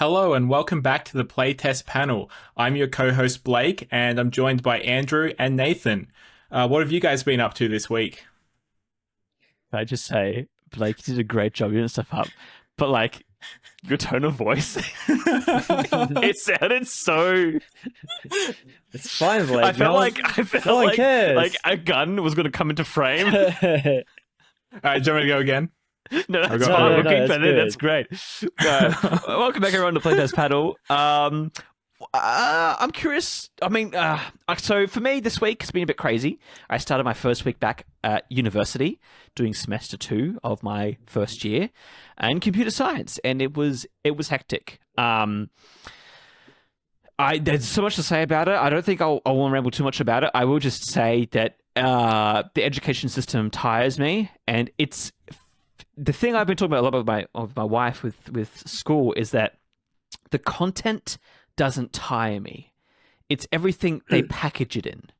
Hello and welcome back to the Playtest panel. I'm your co-host Blake, and I'm joined by Andrew and Nathan. What have you guys been up to this week? Can I just say, Blake, you did a great job. You didn't stuff up, but like your tone of voice, it sounded so. It's fine, Blake. I felt like no one cares. like a gun was going to come into frame. All right, do you want me to go again? No, that's No, fine. no, We're no, keeping that's it. good. That's great. Welcome back everyone to Playtest Paddle. I'm curious. So for me this week has been a bit crazy. I started my first week back at university, doing semester 2 of my first year, in computer science, and it was hectic. There's so much to say about it. I don't think I won't ramble too much about it. I will just say that the education system tires me, and it's the thing I've been talking about a lot with my wife with school is that the content doesn't tire me. It's everything they package it in.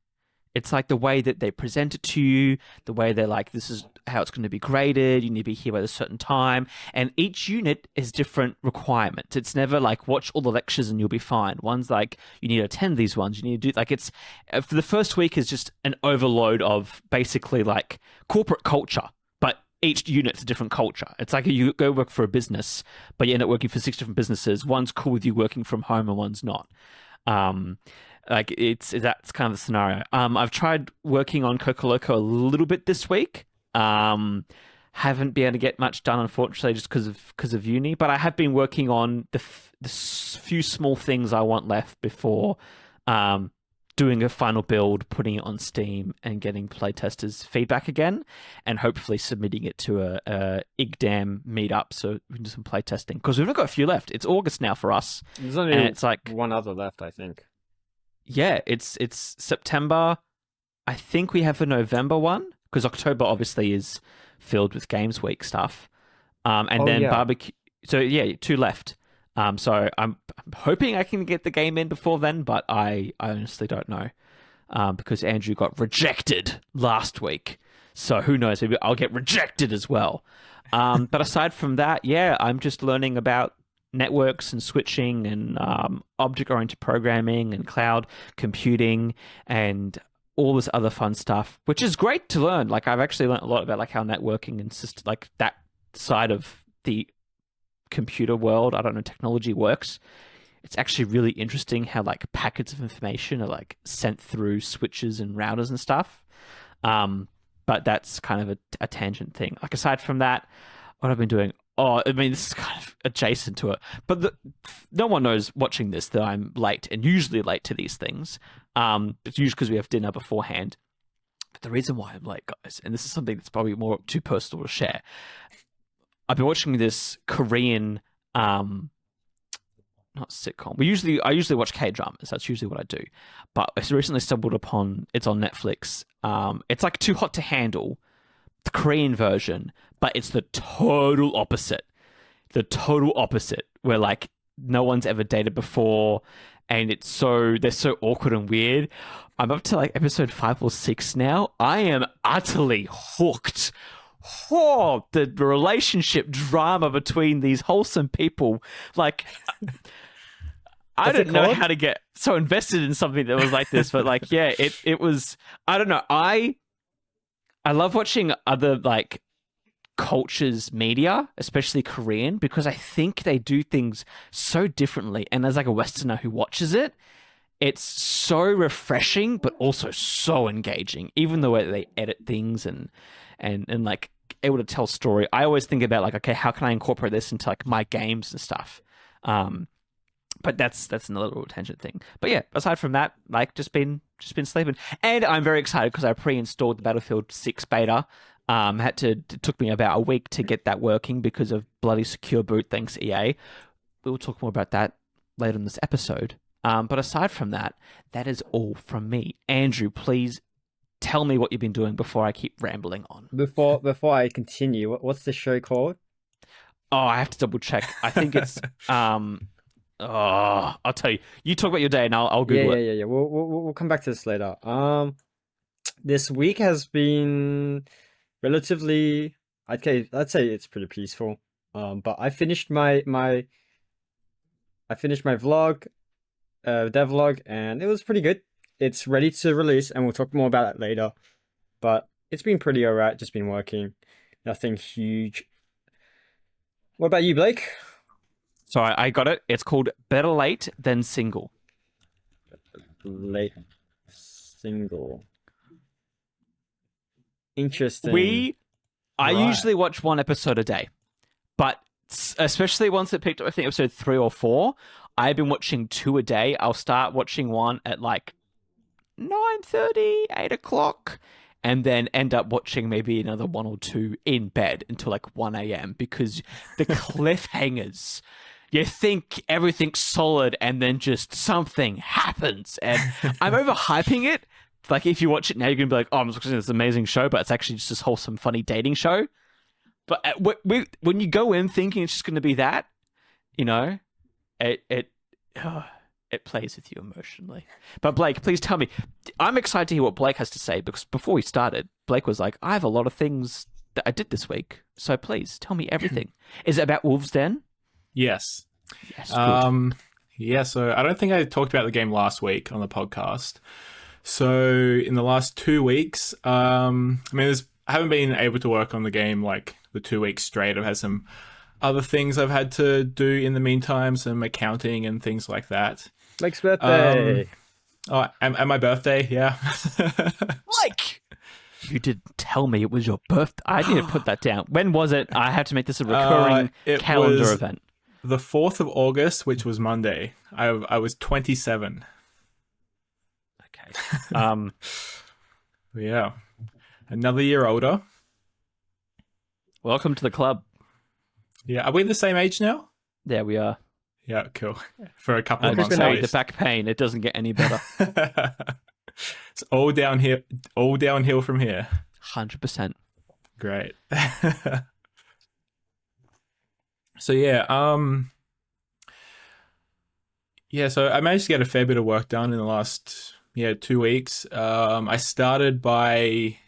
It's like the way that they present it to you, the way they're like, this is how it's going to be graded, you need to be here by a certain time, and each unit is different requirements. It's never like, watch all the lectures and you'll be fine. One's like, you need to attend these ones, you need to do, like, it's, for the first week is just an overload of basically like corporate culture, but each unit's a different culture. It's like you go work for a business, but you end up working for 6 different businesses. One's cool with you working from home and one's not. That's kind of the scenario. I've tried working on Coco Loco a little bit this week. Haven't been able to get much done, unfortunately, just because of uni. But I have been working on the few small things I want left before doing a final build, putting it on Steam, and getting playtesters' feedback again, and hopefully submitting it to a IGDAM meetup so we can do some playtesting. Because we've only got a few left. It's August now for us. There's only and it's like one other left, I think. yeah, it's September. I think we have a November one because October obviously is filled with Games Week stuff. And then yeah. barbecue. So yeah, 2 left. So I'm hoping I can get the game in before then, but I honestly don't know. Because Andrew got rejected last week. So who knows? Maybe I'll get rejected as well. But aside from that, yeah, I'm just learning about networks and switching and object-oriented programming and cloud computing and all this other fun stuff, which is great to learn. Like I've actually learned a lot about like how networking and like that side of the computer world, I don't know, technology works. It's actually really interesting how like packets of information are like sent through switches and routers and stuff. But that's kind of a tangent thing. Like aside from that, what I've been doing. Oh, I mean, this is kind of adjacent to it, but no one knows watching this that I'm late, and usually late to these things. It's usually because we have dinner beforehand. But the reason why I'm late, guys, and this is something that's probably more too personal to share. I've been watching this Korean, not sitcom. I usually watch K-dramas. That's usually what I do. But I recently stumbled upon it's on Netflix. It's like Too Hot to Handle, the Korean version, but it's the total opposite. The total opposite, where like no one's ever dated before, and they're so awkward and weird. I'm up to like episode 5 or 6 now. I am utterly hooked. Oh, the relationship drama between these wholesome people. Like, I What's it didn't know called? how to get so invested in something that was like this, but like, yeah, it was. I don't know. I love watching other like cultures media, especially Korean, because I think they do things so differently. And as like a Westerner who watches it, it's so refreshing, but also so engaging. Even the way that they edit things and like able to tell story. I always think about like, okay, how can I incorporate this into like my games and stuff? But that's another little tangent thing. But yeah, aside from that, like just been sleeping, and I'm very excited because I pre-installed the Battlefield 6 beta. It took me about a week to get that working because of bloody secure boot. Thanks EA. We'll talk more about that later in this episode. But aside from that, that is all from me. Andrew, please tell me what you've been doing before I keep rambling on. Before I continue, what's the show called? Oh, I have to double check. I think it's I'll tell you. You talk about your day, and I'll Google it. Yeah. We'll come back to this later. This week has been relatively, I'd say it's pretty peaceful. But I finished my I finished my vlog, devlog, and it was pretty good. It's ready to release, and we'll talk more about it later. But it's been pretty alright. Just been working, nothing huge. What about you, Blake? So I got it. It's called Better Late Than Single. Late single. Interesting. I Right. usually watch one episode a day, but especially once it picked up, I think episode 3 or 4, I've been watching 2 a day. I'll start watching one at like 9:30, 8 o'clock, and then end up watching maybe another 1 or 2 in bed until like 1 a.m. because the cliffhangers. You think everything's solid and then just something happens. And I'm overhyping it. Like, if you watch it now, you're going to be like, oh, I'm watching this amazing show, but it's actually just this wholesome, funny dating show. But when you go in thinking it's just going to be that, you know, it plays with you emotionally. But Blake, please tell me. I'm excited to hear what Blake has to say, because before we started, Blake was like, I have a lot of things that I did this week. So please tell me everything. Is it about Wolves Den? Yes. Yes, good. Yeah, so I don't think I talked about the game last week on the podcast. So in the last 2 weeks, I haven't been able to work on the game like the 2 weeks straight. I've had some other things I've had to do in the meantime, some accounting and things like that. Blake's birthday. And my birthday, yeah. Blake! You didn't tell me it was your birthday. I need to put that down. When was it? I had to make this a recurring It calendar was event. the 4th of August, which was Monday. I was 27. Okay. Yeah. Another year older. Welcome to the club. Yeah. Are we the same age now? There we are. Yeah, cool. For a couple I of just months tell at you, the least. back pain, it doesn't get any better. It's all downhill from here. 100%. Great. So so I managed to get a fair bit of work done in the last 2 weeks. I started by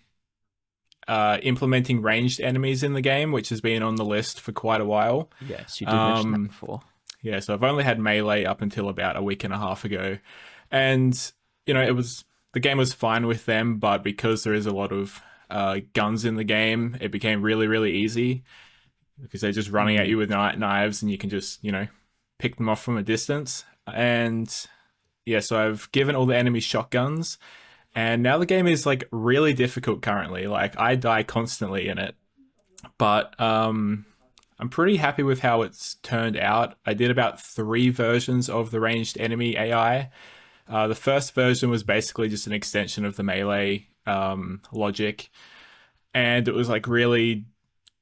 implementing ranged enemies in the game, which has been on the list for quite a while. Yes, you did mention that before. Yeah, so I've only had melee up until about a week and a half ago, and the game was fine with them, but because there is a lot of guns in the game, it became really, really easy because they're just running at you with knives, and you can just pick them off from a distance. And yeah, so I've given all the enemies shotguns, and now the game is like really difficult currently. Like, I die constantly in it, but I'm pretty happy with how it's turned out. I did about 3 versions of the ranged enemy AI. The first version was basically just an extension of the melee logic, and it was like really,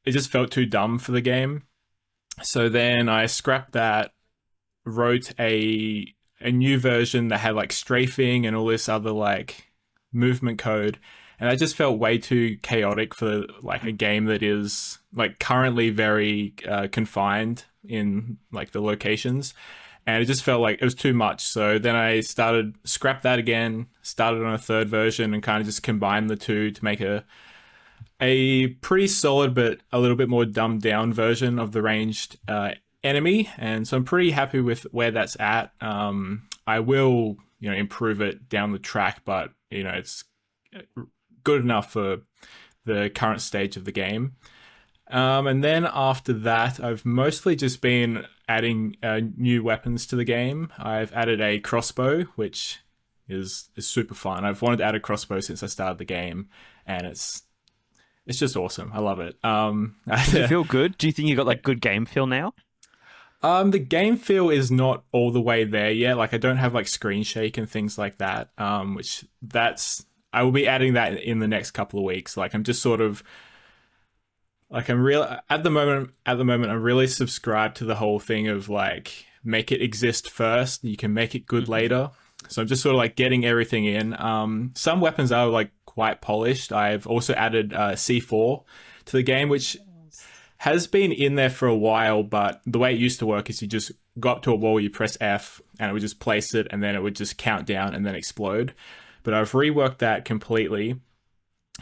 it just felt too dumb for the game. So then I scrapped that, wrote a new version that had like strafing and all this other like movement code, and that just felt way too chaotic for like a game that is like currently very confined in like the locations, and it just felt like it was too much. So then I scrapped that again, started on a 3rd version, and kind of just combined the two to make a pretty solid but a little bit more dumbed down version of the ranged enemy. And so I'm pretty happy with where that's at. I will improve it down the track, but it's good enough for the current stage of the game. And then after that, I've mostly just been adding new weapons to the game. I've added a crossbow, which is super fun. I've wanted to add a crossbow since I started the game, and it's just awesome. I love it. Does it feel good? Do you think you got like good game feel now? The game feel is not all the way there yet. Like, I don't have like screen shake and things like that. I will be adding that in the next couple of weeks. Like, I'm just sort of like, at the moment I'm really subscribed to the whole thing of like, make it exist first, you can make it good later. So I'm just sort of like getting everything in. Some weapons are like quite polished. I've also added C4 to the game, which has been in there for a while, but the way it used to work is you just go up to a wall, you press F, and it would just place it, and then it would just count down and then explode. But I've reworked that completely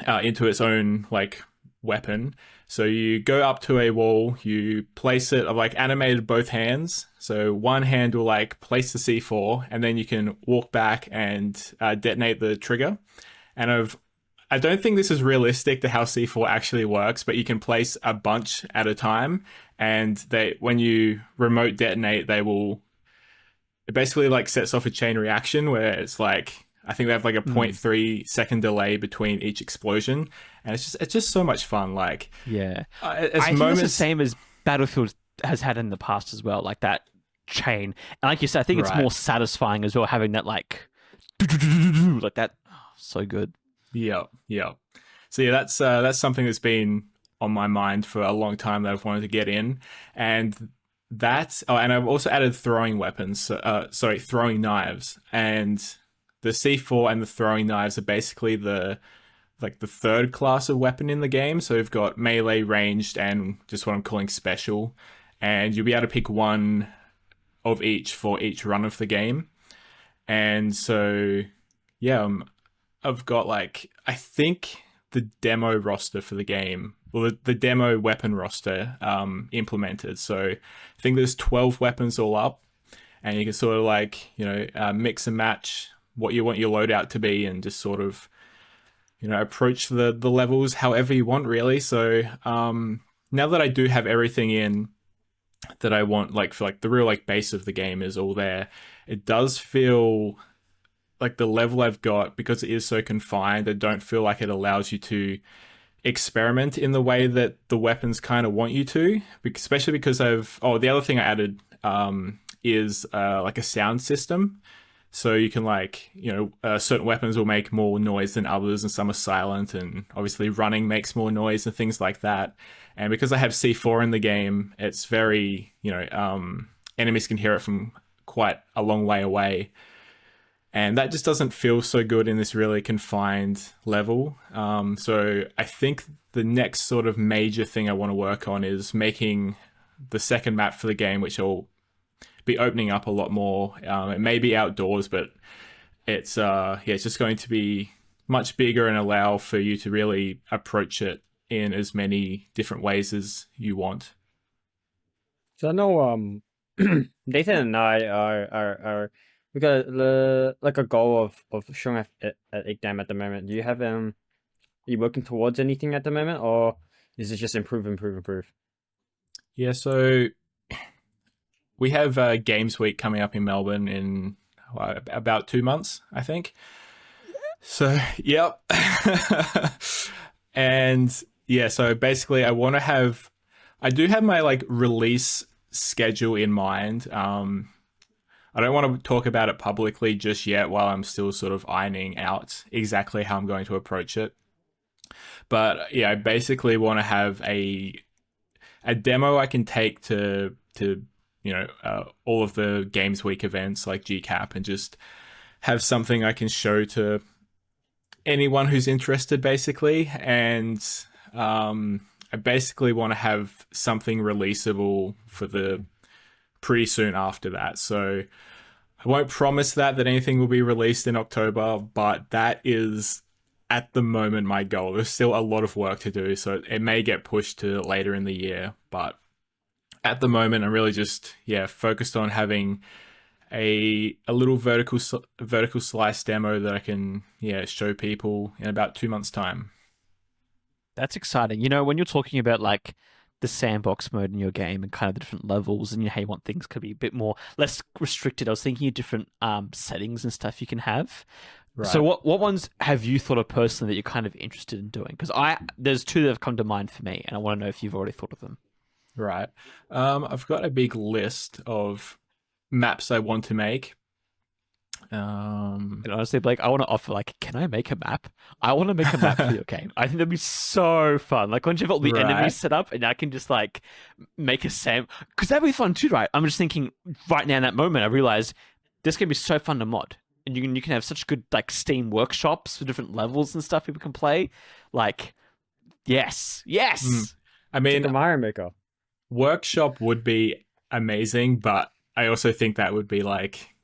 into its own like weapon. So you go up to a wall, you place it, I've like animated both hands. So one hand will like place the C4, and then you can walk back and detonate the trigger. And I don't think this is realistic to how C4 actually works, but you can place a bunch at a time, and when you remote detonate, it basically like sets off a chain reaction where it's like, I think they have like a 0.3 second delay between each explosion, and it's just so much fun. Like, Yeah. as I think moments, it's the same as Battlefield has had in the past as well, like that chain. And like you said, I think it's Right. more satisfying as well, having that like like that. Oh, so good. yeah, yeah. So yeah, that's something that's been on my mind for a long time that I've wanted to get in, and and I've also added throwing weapons. Throwing knives, and the C4 and the throwing knives are basically the third class of weapon in the game. So we've got melee, ranged, and just what I'm calling special. And you'll be able to pick one of each for each run of the game. And so, yeah, I've got like, I think the demo roster for the game, or the demo weapon roster implemented. So I think there's 12 weapons all up, and you can sort of like, mix and match what you want your loadout to be, and just sort of, approach the levels however you want, really. So now that I do have everything in that I want, like for like the real like base of the game is all there, it does feel like the level I've got, because it is so confined, I don't feel like it allows you to experiment in the way that the weapons kind of want you to, especially because the other thing I added is like a sound system. So you can like, certain weapons will make more noise than others, and some are silent, and obviously running makes more noise and things like that. And because I have C4 in the game, it's very, enemies can hear it from quite a long way away. And that just doesn't feel so good in this really confined level. So I think the next sort of major thing I want to work on is making the second map for the game, which will be opening up a lot more. It may be outdoors, but it's just going to be much bigger and allow for you to really approach it in as many different ways as you want. So I know Nathan and I are we got like a goal of showing up at exam at the moment. Do you have are you working towards anything at the moment, or is it just improve, improve, improve? Yeah, so we have Games Week coming up in Melbourne in about 2 months, I think. So, yep. And yeah, so basically I do have my like release schedule in mind. I don't want to talk about it publicly just yet while I'm still sort of ironing out exactly how I'm going to approach it. But yeah, I basically want to have a demo I can take to all of the Games Week events like GCAP, and just have something I can show to anyone who's interested, basically. And I basically want to have something releasable for the pretty soon after that. So I won't promise that anything will be released in October, but that is at the moment my goal. There's still a lot of work to do, so it may get pushed to later in the year, but at the moment I'm really just focused on having a little vertical slice demo that I can show people in about 2 months' time. That's exciting. When you're talking about like the sandbox mode in your game and kind of the different levels, and how you want things to be a bit more less restricted, I was thinking of different settings and stuff you can have. Right. So what ones have you thought of personally that you're kind of interested in doing? Because there's two that have come to mind for me, and I want to know if you've already thought of them. Right. I've got a big list of maps I want to make. And honestly, Blake, I want to offer, like, can I make a map? I want to make a map for your game. I think that'd be so fun. Like, once you've got all the enemies set up, and I can just, like, make a Sam... Because that'd be fun too, right? I'm just thinking, right now in that moment, I realized this can be so fun to mod. And you can have such good, like, Steam workshops for different levels and stuff people can play. Like, yes. I mean, It's like a Mario Maker. Workshop would be amazing, but I also think that would be like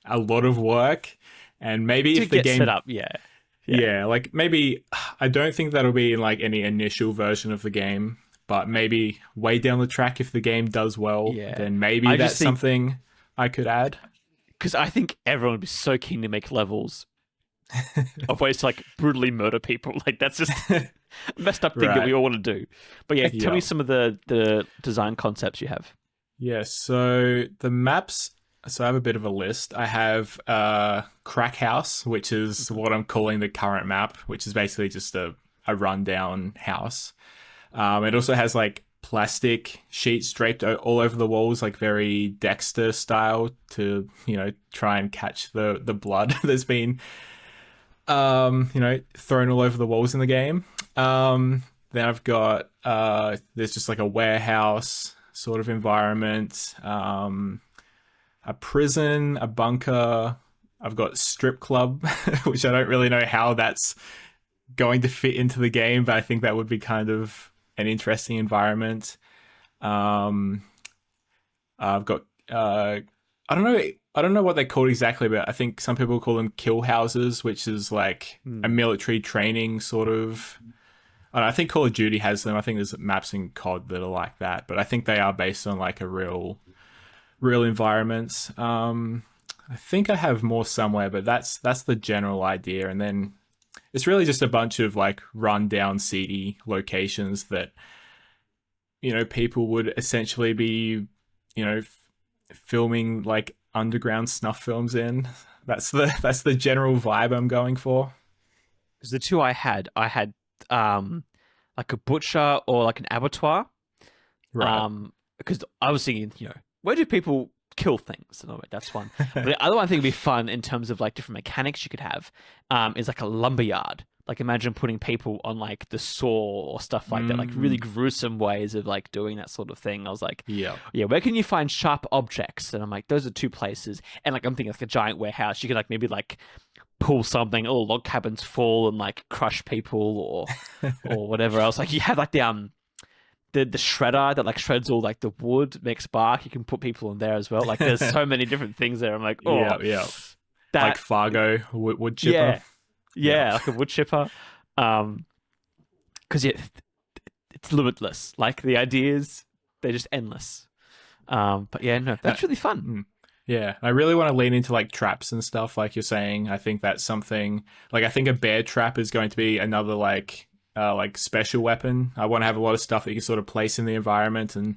a lot of work, and maybe to if the get game set up, like maybe I don't think that'll be in like any initial version of the game, but maybe way down the track, if the game does well, Yeah. then maybe I just that's think something I could add. because I think everyone would be so keen to make levels of ways to like brutally murder people. Like that's just a messed up thing that we Right. all want to do. But yeah, tell me Yeah. some of the design concepts you have. Yeah, so the maps, so I have a bit of a list. I have Crack House, which is what I'm calling the current map, which is basically just a rundown house. It also has like plastic sheets draped all over the walls, like very Dexter style, to try and catch the blood that's been thrown all over the walls in the game. Then I've got there's just like a warehouse sort of environment, a prison, a bunker. I've got strip club, which I don't really know how that's going to fit into the game, but I think that would be kind of an interesting environment. Um, I've got I don't know what they're called exactly, but I think some people call them kill houses, which is like a Hmm. military training sort of. I don't know, I think Call of Duty has them. I think there's maps in COD that are like that, but I think they are based on like a real environments. I think I have more somewhere, but that's the general idea, and then it's really just a bunch of like rundown, seedy locations that people would essentially be filming like underground snuff films in. That's the general vibe I'm going for. Because the two I had like a butcher or like an abattoir. Right. Because I was thinking, where do people kill things? And I'm like, that's one. But the other one I think would be fun in terms of like different mechanics you could have, is like a lumberyard. Like imagine putting people on like the saw or stuff like that, like really gruesome ways of like doing that sort of thing. I was like, Yeah. yeah, where can you find sharp objects? And I'm like, those are two places. And like I'm thinking like a giant warehouse. You could like maybe like pull something, or log cabins fall and like crush people or whatever else. Like you have like the shredder that like shreds all like the wood, makes bark. You can put people in there as well. Like there's so many different things there. I'm like, oh, Yeah, yeah. Like that Fargo, wood chipper. yeah, Yeah. yeah, like a wood chipper. Because it's limitless. Like the ideas, they're just endless. But yeah, no, Uh, that's really fun. mm. Yeah, I really want to lean into like traps and stuff, like you're saying. I think that's something like I think a bear trap is going to be another like special weapon. I want to have a lot of stuff that you can sort of place in the environment and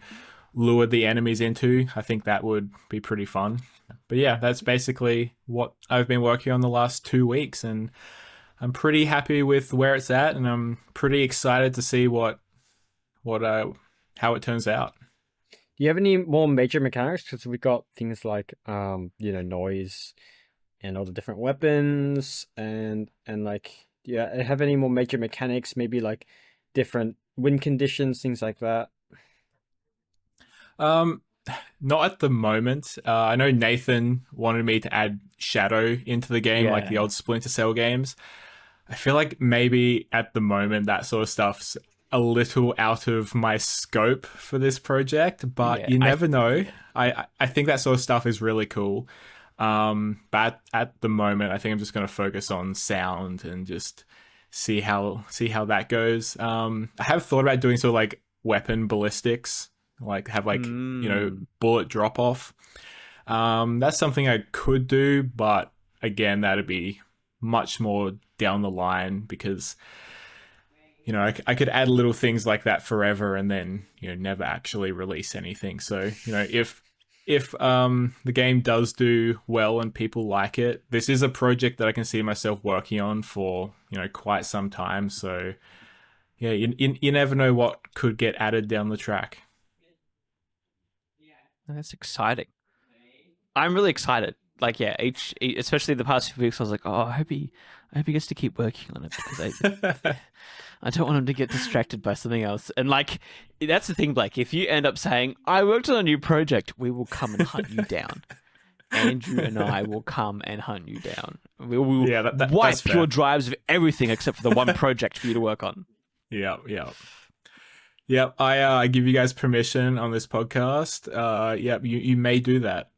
lure the enemies into. I think that would be pretty fun. But yeah, that's basically what I've been working on the last 2 weeks, and I'm pretty happy with where it's at, and I'm pretty excited to see what how it turns out. Do you have any more major mechanics? Because we got things like noise and all the different weapons and like do you have any more major mechanics? Maybe like different wind conditions, things like that. Um, Not at the moment. I know Nathan wanted me to add shadow into the game, like the Yeah, old Splinter Cell games. I feel like maybe at the moment that sort of stuff's a little out of my scope for this project, but yeah. you I never know. yeah. I think that sort of stuff is really cool. But at the moment, I think I'm just going to focus on sound and just see how that goes. I have thought about doing sort of like weapon ballistics, like have like Mm. bullet drop off. That's something I could do, but again, that'd be much more down the line because I could add little things like that forever and then never actually release anything. So if the game does do well and people like it, this is a project that I can see myself working on for quite some time. So yeah, you never know what could get added down the track. That's exciting. I'm really excited. Like, yeah, especially the past few weeks, I was like, oh, I hope he gets to keep working on it because I don't want him to get distracted by something else. And like, that's the thing, Blake. If you end up saying, I worked on a new project, we will come and hunt you down. Andrew and I will come and hunt you down. We will Yeah, that's wipe your fair. drives of everything except for the one project for you to work on. Yeah, yeah. Yep, I give you guys permission on this podcast. Yep, you may do that.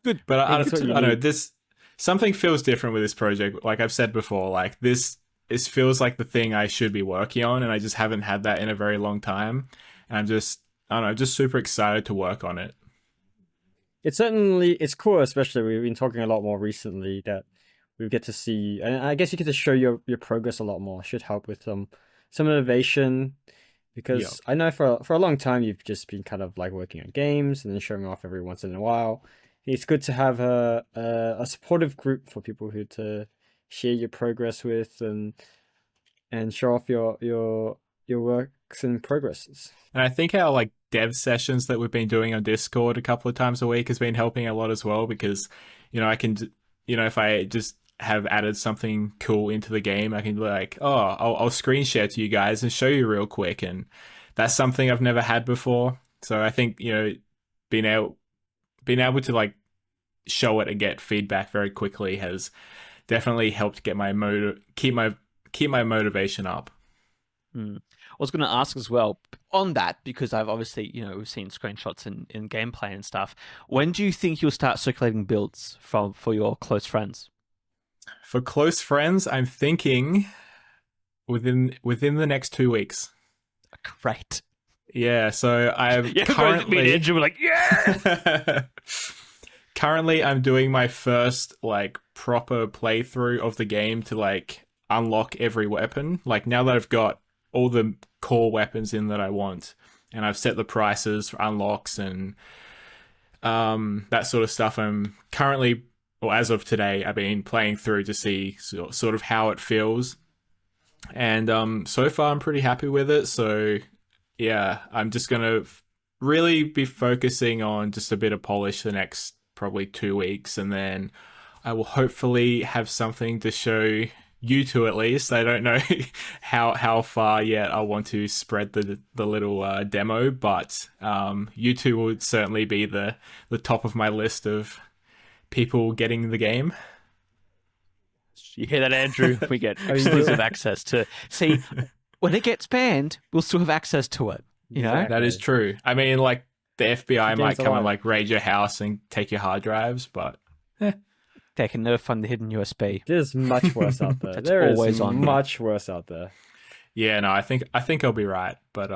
Good. But I think that's what you I don't know need. this something feels different with this project. Like I've said before, like this it feels like the thing I should be working on, and I just haven't had that in a very long time. And I don't know, just super excited to work on it. It's cool, especially we've been talking a lot more recently that we get to see, and I guess you get to show your progress a lot more. Should help with some innovation, Yeah. because I know for a long time you've just been kind of like working on games and then showing off every once in a while. It's good to have a supportive group for people who to share your progress with and show off your works and progresses. And I think our like dev sessions that we've been doing on Discord a couple of times a week has been helping a lot as well because, I can, if I just have added something cool into the game, I can be like, oh, I'll screen share to you guys and show you real quick. And that's something I've never had before. So I think, being able, being able to like show it and get feedback very quickly has definitely helped get my keep my motivation up. Hmm. I was going to ask as well on that because I've obviously, we've seen screenshots in gameplay and stuff. When do you think you'll start circulating builds for your close friends? For close friends, I'm thinking within the next 2 weeks. Great. Yeah, so I'm Yeah, me and Andrew were like, yeah. Currently, I'm doing my first like proper playthrough of the game to like unlock every weapon. Like now that I've got all the core weapons in that I want, and I've set the prices for unlocks and that sort of stuff. I'm currently, or as of today, I've been playing through to see sort of how it feels, and so far I'm pretty happy with it. So yeah, I'm just gonna really be focusing on just a bit of polish the next probably 2 weeks, and then I will hopefully have something to show you two at least. I don't know how far yet I want to spread the little demo, but you two would certainly be the top of my list of people getting the game. You hear that, Andrew? We get exclusive access to see when it gets banned. We'll still have access to it. That is true. I mean, like the FBI might come and alive. like raid your house and take your hard drives, but They can never find the hidden USB. There's much worse out there. That's There is always on. much worse out there. yeah, no, I think I'll be right. But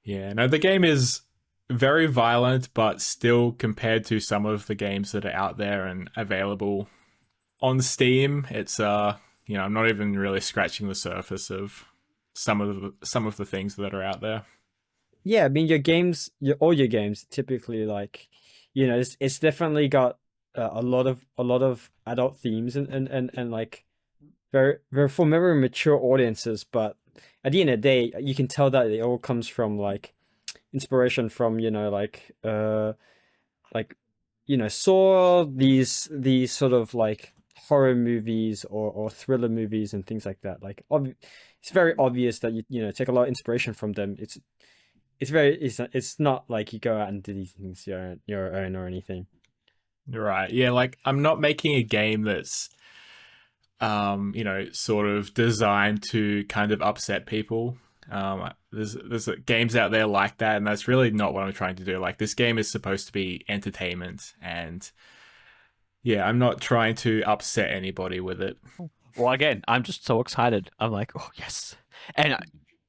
yeah, no, the game is very violent, but still compared to some of the games that are out there and available on Steam, it's I'm not even really scratching the surface of some of the things that are out there. Yeah, I mean all your games typically like, it's definitely got a lot of adult themes and like very for very mature audiences, but at the end of the day, you can tell that it all comes from like inspiration from saw these sort of like horror movies or thriller movies and things like that. Like it's very obvious that you take a lot of inspiration from them. It's not like you go out and do these things your own or anything. Right. Yeah, like I'm not making a game that's sort of designed to kind of upset people. There's games out there like that, and that's really not what I'm trying to do. Like this game is supposed to be entertainment, and yeah, I'm not trying to upset anybody with it. Well, again, I'm just so excited. I'm like, oh yes, and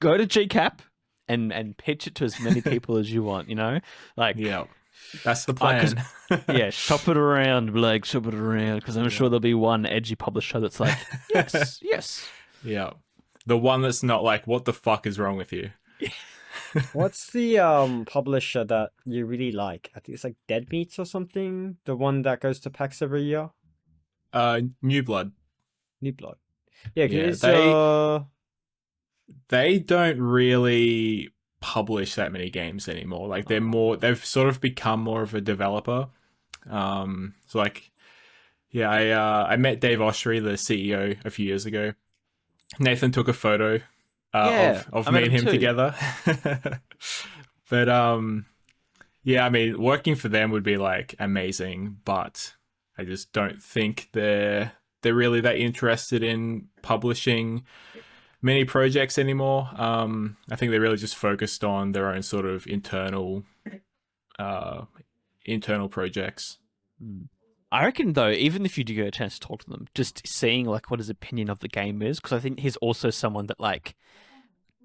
go to GCAP and pitch it to as many people as you want. Like Yeah, that's the plan. yeah, shop it around, Blake. Shop it around, because I'm sure there'll be one edgy publisher that's like, yes, yes. Yeah, the one that's not like, what the fuck is wrong with you? What's the publisher that you really like? I think it's like Dead Meats or something. The one that goes to PAX every year. New Blood. New Blood. Yeah, Yeah, they don't really publish that many games anymore. Like they've sort of become more of a developer. So like, yeah, I met Dave Oshry, the CEO, a few years ago. Nathan took a photo of me and him together. But yeah, I mean, working for them would be like amazing, but I just don't think they're really that interested in publishing many projects anymore. I think they're really just focused on their own sort of internal projects. I reckon though, even if you do get a chance to talk to them, just seeing like what his opinion of the game is, because I think he's also someone that like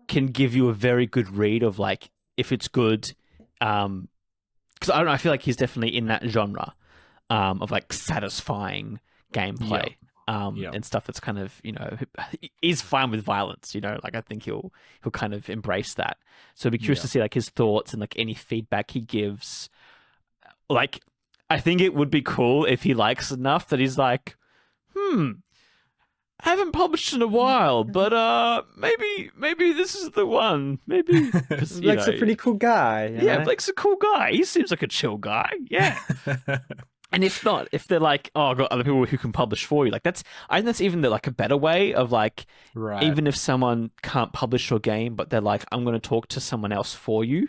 can give you a very good read of like if it's good. Because I don't know, I feel like he's definitely in that genre of like satisfying Yep. gameplay. Yep. And stuff that's kind of is fine with violence. Like I think he'll kind of embrace that. So I'd be curious to Yep. see like his thoughts and like any feedback he gives. Like I think it would be cool if he likes enough that he's like, I haven't published in a while, but maybe this is the one. Maybe because Blake's a pretty cool guy, you yeah, know? Blake's a cool guy. He seems like a chill guy. Yeah. And if not, if they're like, oh, I've got other people who can publish for you, like I think that's even like a better way of like, Right. even if someone can't publish your game, but they're like, I'm going to talk to someone else for you.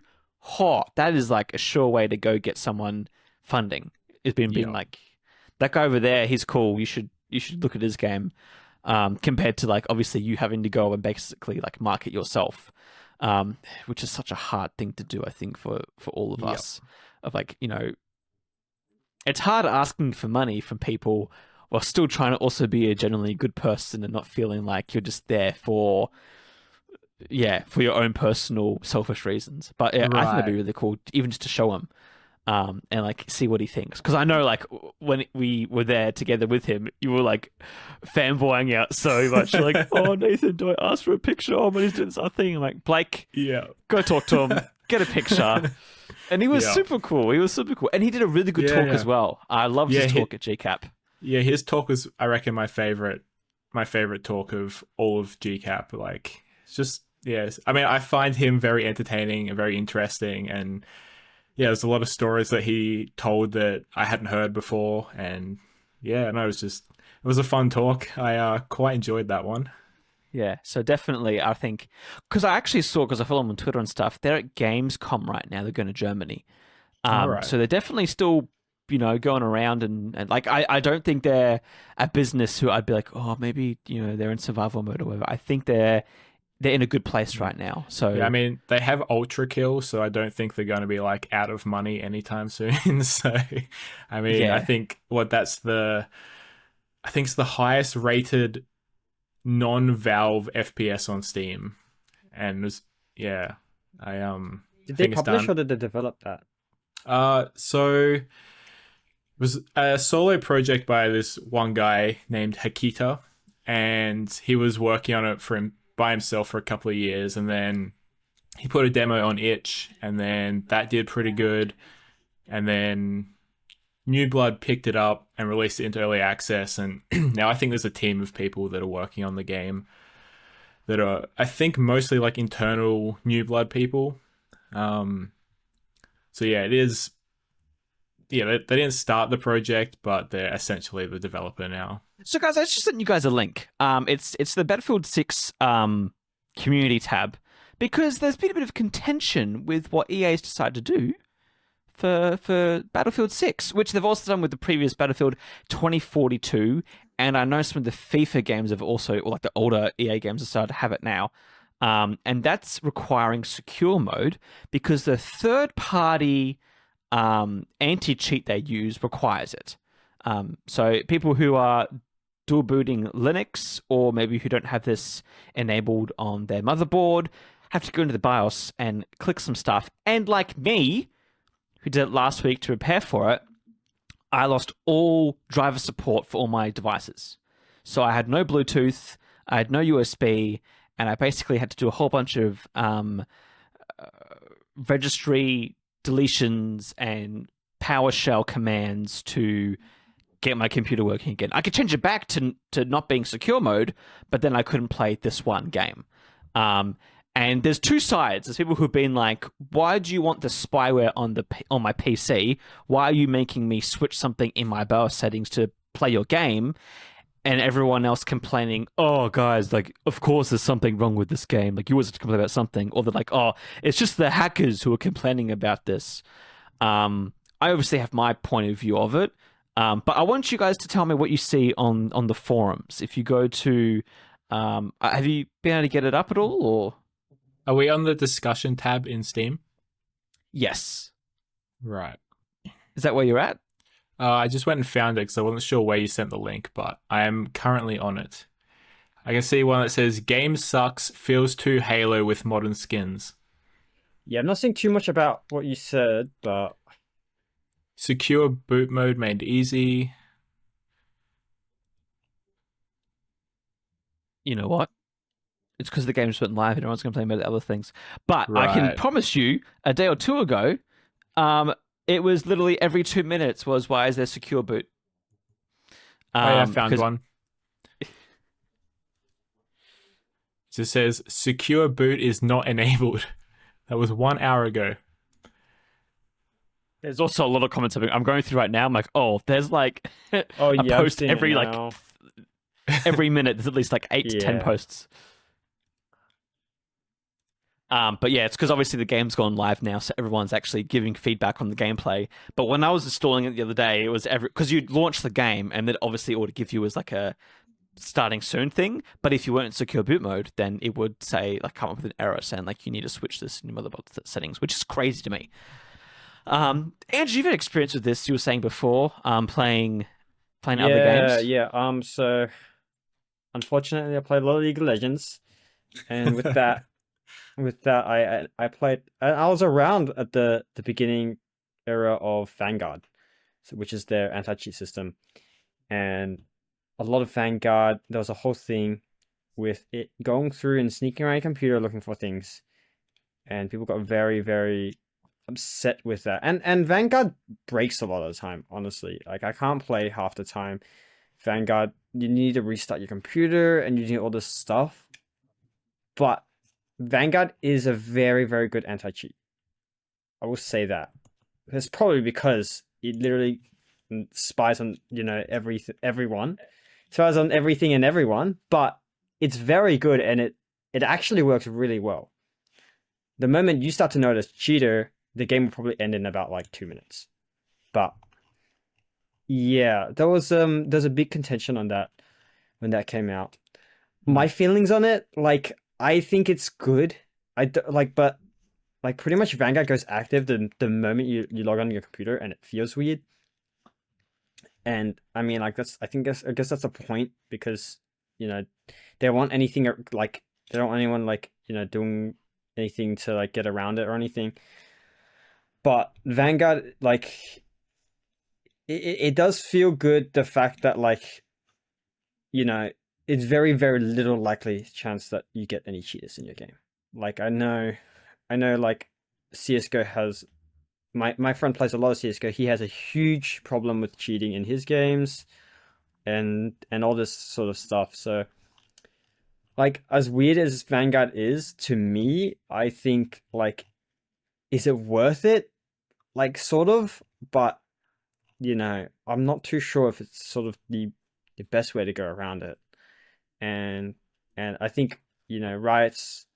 That is like a sure way to go get someone funding. It's been being Yep. like, that guy over there, he's cool. You should look at his game. Compared to like obviously you having to go and basically like market yourself, which is such a hard thing to do. I think for all of Yep. us, of like it's hard asking for money from people while still trying to also be a generally good person and not feeling like you're just there for your own personal selfish reasons. But yeah, I think that'd be Right. really cool, even just to show him. And like see what he thinks, because I know like when we were there together with him, you were like fanboying out so much. You're like, oh Nathan, do I ask for a picture? Oh, but he's doing this other thing. I'm like, Blake, Yeah. go talk to him, get a picture. And he was Yeah. super cool. He was super cool, and he did a really good Yeah, talk yeah. as well. I loved Yeah, his he- talk at GCAP. Yeah, his talk was, I reckon, my favorite talk of all of GCAP. Like, it's just, yes. I mean, I find him very entertaining and very interesting. And yeah, there's a lot of stories that he told that I hadn't heard before. And yeah, no, it was a fun talk. I quite enjoyed that one. Yeah, so definitely, I think because I actually saw because I follow him on Twitter and stuff. They're at Gamescom right now. They're going to Germany. All right. So they're definitely still, going around and like I don't think they're a business who I'd be like, oh, maybe they're in survival mode or whatever. I think they're in a good place right now. So Yeah, I mean, they have Ultra Kill, so I don't think they're going to be like out of money anytime soon. So, I mean, Yeah. I think I think it's the highest rated non-Valve FPS on Steam, and it was, yeah, I Did they think it's publish done. or did they develop that? So it was a solo project by this one guy named Hakita, and he was working on it by himself for a couple of years, and then he put a demo on itch, and then that did pretty good, and then New Blood picked it up and released it into early access, and now I think there's a team of people that are working on the game that are, I think, mostly like internal New Blood people. So yeah, it is. Yeah, they didn't start the project, but they're essentially the developer now. So, guys, I just sent you guys a link. It's the Battlefield 6 community tab because there's been a bit of contention with what EA's decided to do for Battlefield 6, which they've also done with the previous Battlefield 2042, and I know some of the FIFA games have also, or like the older EA games, have started to have it now. And that's requiring secure mode because the third-party anti-cheat they use requires it. So people who are dual booting Linux or maybe who don't have this enabled on their motherboard have to go into the BIOS and click some stuff. And like me, who did it last week to prepare for it, I lost all driver support for all my devices. So I had no Bluetooth, I had no USB, and I basically had to do a whole bunch of registry deletions and PowerShell commands to get my computer working again. I could change it back to not being secure mode, but then I couldn't play this one game. And there's two sides. There's people who've been like, "Why do you want the spyware on my PC? Why are you making me switch something in my BIOS settings to play your game?" And everyone else complaining, "Oh, guys, like, of course there's something wrong with this game. Like, you always have to complain about something." Or they're like, "Oh, it's just the hackers who are complaining about this." I obviously have my point of view of it, but I want you guys to tell me what you see on the forums. If you go to, have you been able to get it up at all? Or Are we on the discussion tab in Steam? yes, Right. is that where you're at? I just went and found it because I wasn't sure where you sent the link, but I am currently on it. I can see one that says "Game sucks, feels too Halo with modern skins. Yeah, I'm not saying too much about what you said, but Secure boot mode made easy." You know what? It's because the game's went live and everyone's complaining about the other things. But I can Right. promise you, a day or two ago, it was literally every 2 minutes was why is there secure boot? Oh yeah, I found Because one. It just says secure boot is not enabled. That was 1 hour ago. there's also a lot of comments. I'm going through right now. I'm like, oh, there's like oh a yeah, I'm post seeing it every like now. every minute. There's at least like 8 to 10 Yeah. posts. But yeah, it's because obviously the game's gone live now, so everyone's actually giving feedback on the gameplay. But when I was installing it the other day, it was every because you'd launch the game and then obviously it would give you as like a starting soon thing. But if you weren't in secure boot mode, then it would say like come up with an error saying like you need to switch this in your motherboard settings, which is crazy to me. Andrew, you've had experience with this. You were saying before, playing other Yeah, games. yeah. So unfortunately, I played a lot of League of Legends, and with that, I played. I was around at the beginning era of Vanguard, so, which is their anti-cheat system, and a lot of Vanguard. There was a whole thing with it going through and sneaking around your computer looking for things, and people got very, very upset with that. And Vanguard breaks a lot of the time, honestly. Like I can't play half the time. Vanguard, you need to restart your computer and you need all this stuff. But Vanguard is a very, very good anti-cheat. I will say that. It's probably because it literally spies on, everyone. Spies on everything and everyone, but it's very good and it actually works really well. The moment you start to notice cheater, the game will probably end in about like 2 minutes. But yeah, there's a big contention on that when that came out. Hmm. My feelings on it, like I think it's good. But like pretty much Vanguard goes active the moment you log on your computer and it feels weird. And I mean like I guess that's a point because you know they don't want anything like they don't want anyone like doing anything to like get around it or anything. But Vanguard like it does feel good the fact that like you know it's very very little likely chance that you get any cheaters in your game. Like I know like CS:GO has my friend plays a lot of CS:GO. He has a huge problem with cheating in his games and all this sort of stuff. So like as weird as Vanguard is to me, I think like is it worth it? Like sort of, but I'm not too sure if it's sort of the best way to go around it. And I think Riot's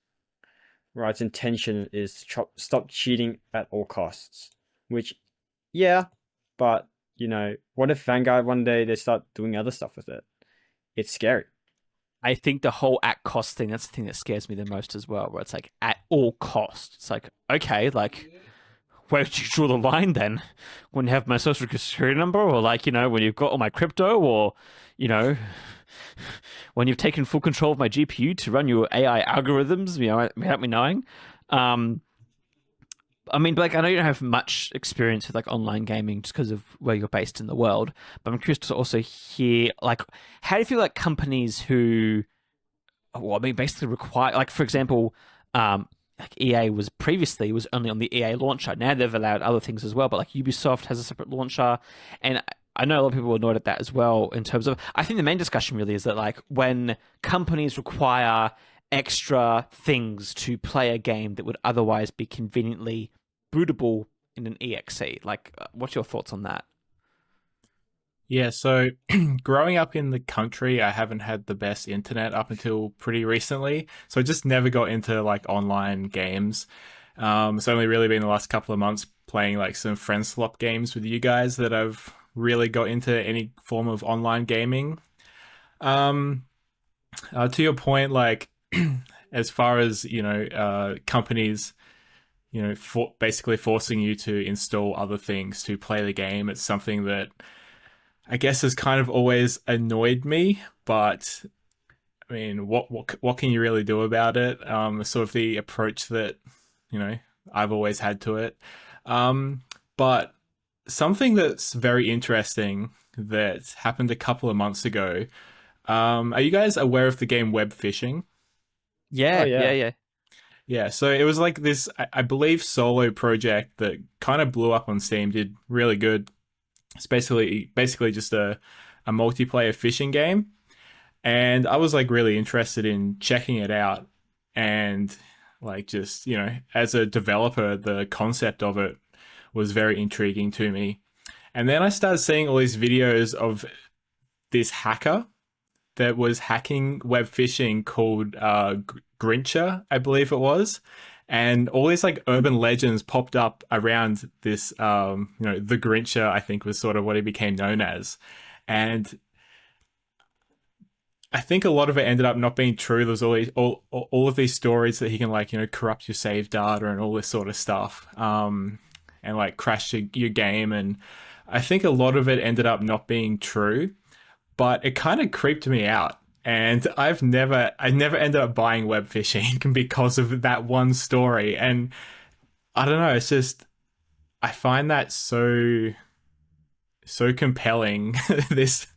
intention is to stop cheating at all costs. Which, yeah, but what if Vanguard one day they start doing other stuff with it? It's scary. I think the whole at cost thing, that's the thing that scares me the most as well, where it's like at all cost. It's like, okay, like where did you draw the line then? When you have my social security number, or like, when you've got all my crypto, or, you know, when you've taken full control of my GPU to run your AI algorithms, without me knowing. Um, I mean, like, I know you don't have much experience with like online gaming just because of where you're based in the world, but I'm curious to also hear, like, how do you feel like companies who, well, I mean, basically require, like, for example, like EA was only on the EA launcher. Now they've allowed other things as well, but like Ubisoft has a separate launcher, and I know a lot of people were annoyed at that as well. In terms of, I think the main discussion really is that like when companies require extra things to play a game that would otherwise be conveniently bootable in an exe. Like, what's your thoughts on that? Yeah, so growing up in the country, I haven't had the best internet up until pretty recently. So I just never got into like online games. It's only really been the last couple of months playing like some friend swap games with you guys that I've really got into any form of online gaming. Um, to your point, like as far as companies basically forcing you to install other things to play the game. It's something that I guess has kind of always annoyed me, but I mean, what can you really do about it? Sort of the approach that you know I've always had to it. But something that's very interesting that happened a couple of months ago. Are you guys aware of the game web fishing? Oh Yeah, yeah, yeah. yeah. Yeah, so it was like this, I believe, solo project that kind of blew up on Steam, did really good. It's basically just a multiplayer fishing game, and I was like really interested in checking it out, and like just as a developer, the concept of it was very intriguing to me. And then I started seeing all these videos of this hacker that was hacking web fishing called Grincher, I believe it was. And all these like urban legends popped up around this, the Grincher, I think was sort of what he became known as. And I think a lot of it ended up not being true. There was all of these stories that he can like, corrupt your save data and all this sort of stuff, and like crash your game. And I think a lot of it ended up not being true, but it kind of creeped me out. And I never ended up buying web fishing because of that one story. And I don't know, it's just, I find that so compelling. this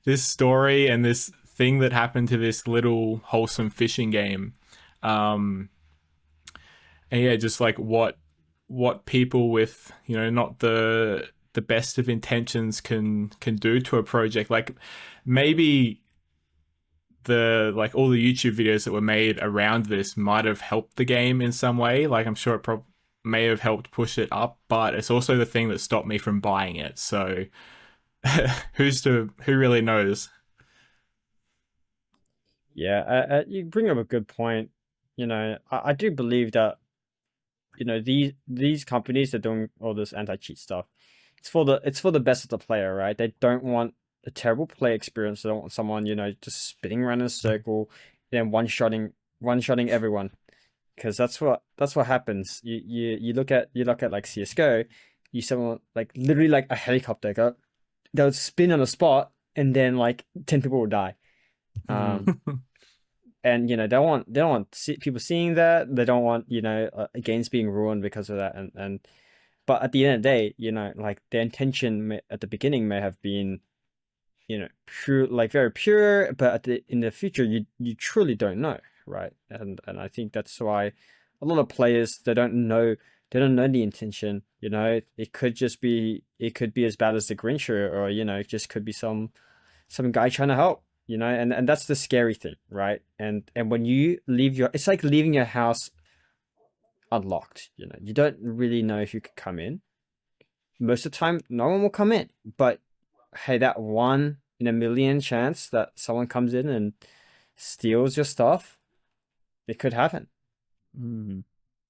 this story and this thing that happened to this little wholesome fishing game. Um, and yeah, just like what people with not the best of intentions can do to a project. Like maybe the like all the YouTube videos that were made around this might have helped the game in some way. Like I'm sure it may have helped push it up, but it's also the thing that stopped me from buying it. So who really knows? Yeah, you bring up a good point. I do believe that these companies that are doing all this anti-cheat stuff, it's for the best of the player, right? They don't want a terrible play experience. They don't want someone just spinning around in a circle, and one shotting everyone, because that's what happens. You look at like CS:GO, you someone like literally like a helicopter go, they'll spin on a spot, and then like 10 people will die. Um, and they don't want people seeing that. They don't want games being ruined because of that. And but at the end of the day, like the intention at the beginning may have been pure, like very pure, but in the future you truly don't know, right? And I think that's why a lot of players, they don't know the intention. It could be as bad as the Grincher, or it just could be some guy trying to help, and that's the scary thing, right? And when you it's like leaving your house unlocked. You don't really know if you could come in. Most of the time no one will come in, but hey, that one in a million chance that someone comes in and steals your stuff, it could happen. Mm.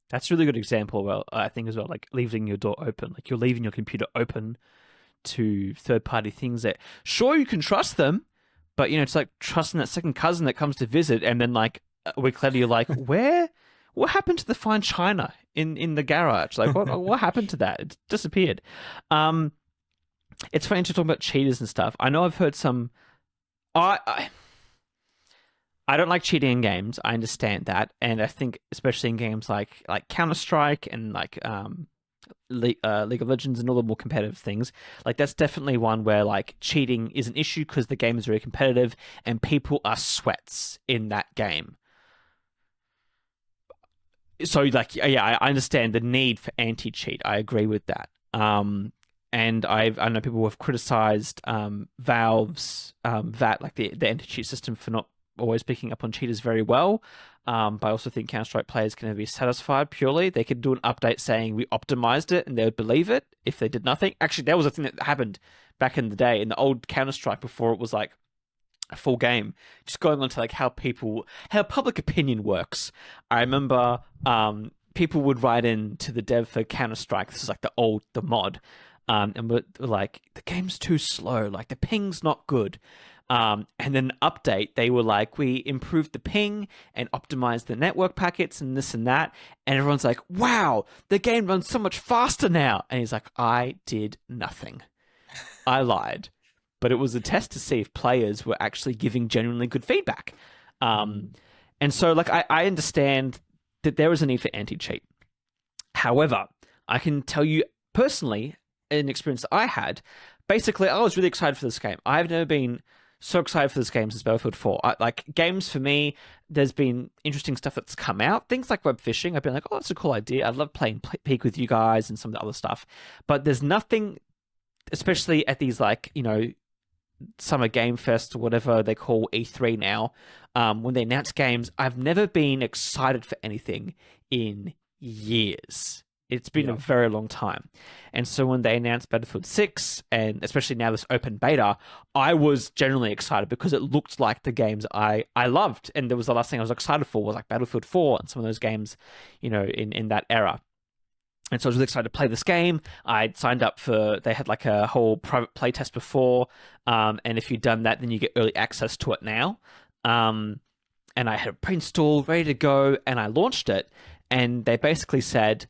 That's a really good example. Well, I think as well, like leaving your door open, like you're leaving your computer open to third-party things that, sure, you can trust them, but it's like trusting that second cousin that comes to visit, and then like a week later you're like, what happened to the fine china in the garage? Like what happened to that? It disappeared. It's funny to talk about cheaters and stuff. I know I've heard some. I don't like cheating in games. I understand that, and I think especially in games like Counter-Strike and like League of Legends and all the more competitive things, like that's definitely one where like cheating is an issue because the game is very competitive and people are sweats in that game. So like yeah, I understand the need for anti-cheat. I agree with that. And I know people who have criticized Valve's that like the anti-cheat system for not always picking up on cheaters very well. But I also think Counter-Strike players can be satisfied purely. They could do an update saying we optimized it and they would believe it if they did nothing. Actually, that was a thing that happened back in the day in the old Counter-Strike before it was like a full game. Just going on to like how public opinion works. I remember people would write in to the dev for Counter-Strike. This is like the mod. And we're like, the game's too slow. Like the ping's not good. And then an update, they were like, we improved the ping and optimized the network packets and this and that. And everyone's like, wow, the game runs so much faster now. And he's like, I did nothing. I lied. But it was a test to see if players were actually giving genuinely good feedback. And so, like, I understand that there is a need for anti-cheat. However, I can tell you personally, an experience that I had, basically, I was really excited for this game. I've never been so excited for this game since Battlefield 4. Like, games for me, there's been interesting stuff that's come out. Things like web fishing, I've been like, oh, that's a cool idea. I love playing Peak with you guys and some of the other stuff. But there's nothing, especially at these, like, you know, Summer Game Fest or whatever they call E3 now, when they announce games, I've never been excited for anything in years. It's been a very long time. And so when they announced Battlefield 6, and especially now this open beta, I was generally excited because it looked like the games I loved. And there was the last thing I was excited for was like Battlefield 4 and some of those games, you know, in that era. And so I was really excited to play this game. I'd signed up for, they had like a whole private playtest before. And if you'd done that, then you get early access to it now. And I had it pre-installed, ready to go, and I launched it. And they basically said,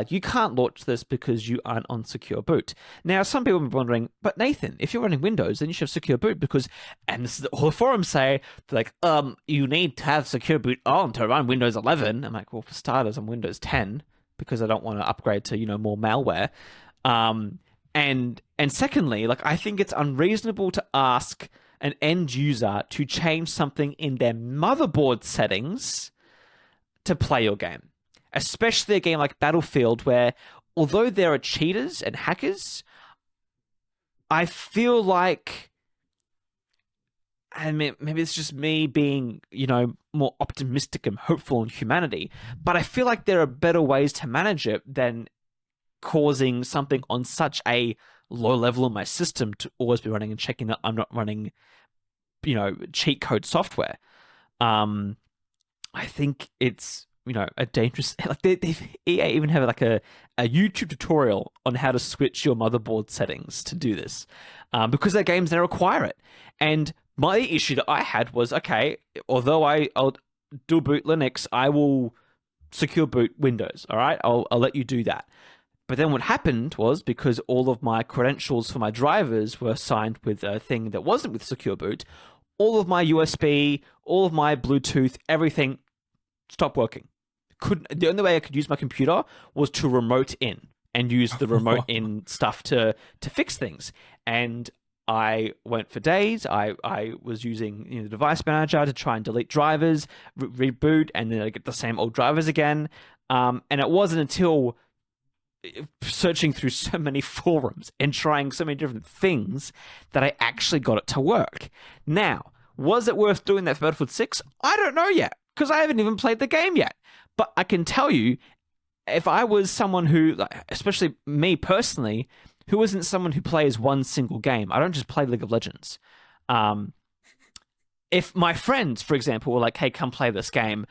you can't launch this because you aren't on secure boot. Now, some people have been wondering, but Nathan, if you're running Windows, then you should have secure boot because, and this is all the forums say, they're like, you need to have secure boot on to run Windows 11. I'm like, well, for starters, I'm Windows 10 because I don't want to upgrade to, you know, more malware. And secondly, like, I think it's unreasonable to ask an end user to change something in their motherboard settings to play your game. Especially a game like Battlefield, where although there are cheaters and hackers, I feel like, I mean, maybe it's just me being, you know, more optimistic and hopeful in humanity, but I feel like there are better ways to manage it than causing something on such a low level in my system to always be running and checking that I'm not running, you know, cheat code software. I think it's, you know, a dangerous, like EA even have like a YouTube tutorial on how to switch your motherboard settings to do this, because their games now require it. And my issue that I had was, okay, although I'll dual boot Linux, I will secure boot Windows. All right, I'll let you do that. But then what happened was, because all of my credentials for my drivers were signed with a thing that wasn't with secure boot, all of my USB, all of my Bluetooth, everything stopped working. The only way I could use my computer was to remote in and use the remote in stuff to fix things. And I went for days. I was using, you know, the device manager to try and delete drivers, reboot, and then I get the same old drivers again. And it wasn't until searching through so many forums and trying so many different things that I actually got it to work. Now, was it worth doing that for Battlefield 6? I don't know yet, because I haven't even played the game yet. But I can tell you, if I was someone who, especially me personally, who isn't someone who plays one single game, I don't just play League of Legends. If my friends, for example, were like, hey, come play this game,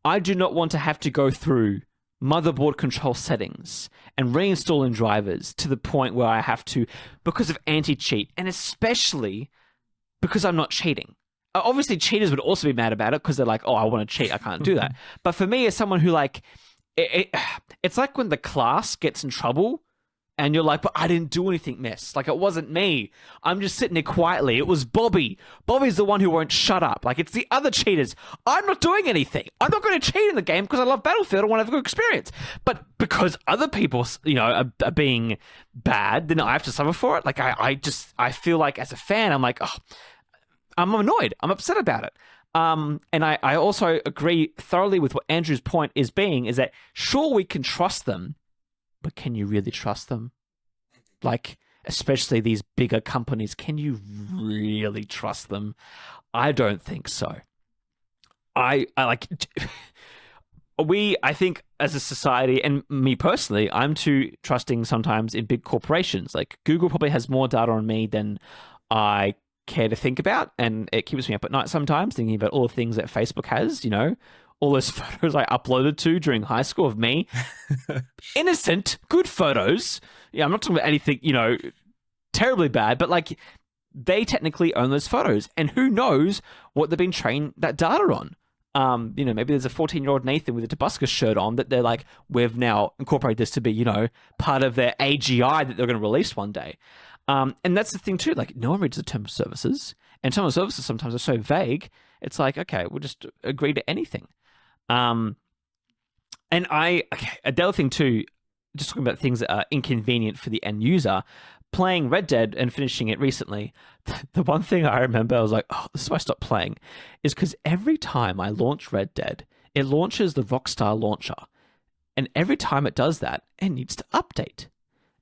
I do not want to have to go through motherboard control settings and reinstalling drivers to the point where I have to, because of anti-cheat, and especially because I'm not cheating. Obviously, cheaters would also be mad about it because they're like, oh, I want to cheat. I can't do that. But for me, as someone who, like, it's like when the class gets in trouble and you're like, but I didn't do anything, miss. Like, it wasn't me. I'm just sitting there quietly. It was Bobby. Bobby's the one who won't shut up. Like, it's the other cheaters. I'm not doing anything. I'm not going to cheat in the game because I love Battlefield. I want to have a good experience. But because other people, you know, are being bad, then I have to suffer for it. Like, I feel like as a fan, I'm like, oh, I'm annoyed. I'm upset about it. And I also agree thoroughly with what Andrew's point is that sure, we can trust them, but can you really trust them? Like, especially these bigger companies, can you really trust them? I don't think so. I think as a society, and me personally, I'm too trusting sometimes in big corporations. Like, Google probably has more data on me than I care to think about, and it keeps me up at night sometimes thinking about all the things that Facebook has, you know, all those photos I uploaded to during high school of me. Innocent, good photos. Yeah, I'm not talking about anything, you know, terribly bad, but like they technically own those photos, and who knows what they've been trained that data on. Maybe there's a 14-year-old Nathan with a Tobuscus shirt on that they're like, we've now incorporated this to be, part of their AGI that they're going to release one day. And that's the thing too, like no one reads the terms of services, and terms of services sometimes are so vague. It's like, okay, we'll just agree to anything. The other thing too, just talking about things that are inconvenient for the end user, playing Red Dead and finishing it recently, the one thing I remember, I was like, oh, this is why I stopped playing, is because every time I launch Red Dead, it launches the Rockstar launcher. And every time it does that, it needs to update.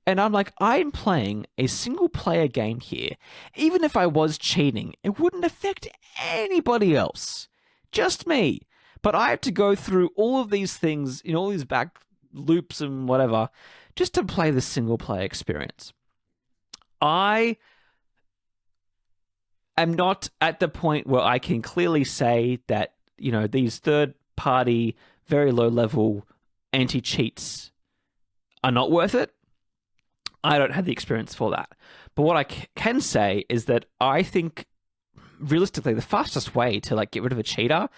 And I'm like, I'm playing a single player game here. Even if I was cheating, it wouldn't affect anybody else. Just me. But I have to go through all of these things, all these back loops and whatever, just to play the single player experience. I am not at the point where I can clearly say that, these third-party, very low-level anti-cheats are not worth it. I don't have the experience for that. But what I can say is that I think, realistically, the fastest way to get rid of a cheater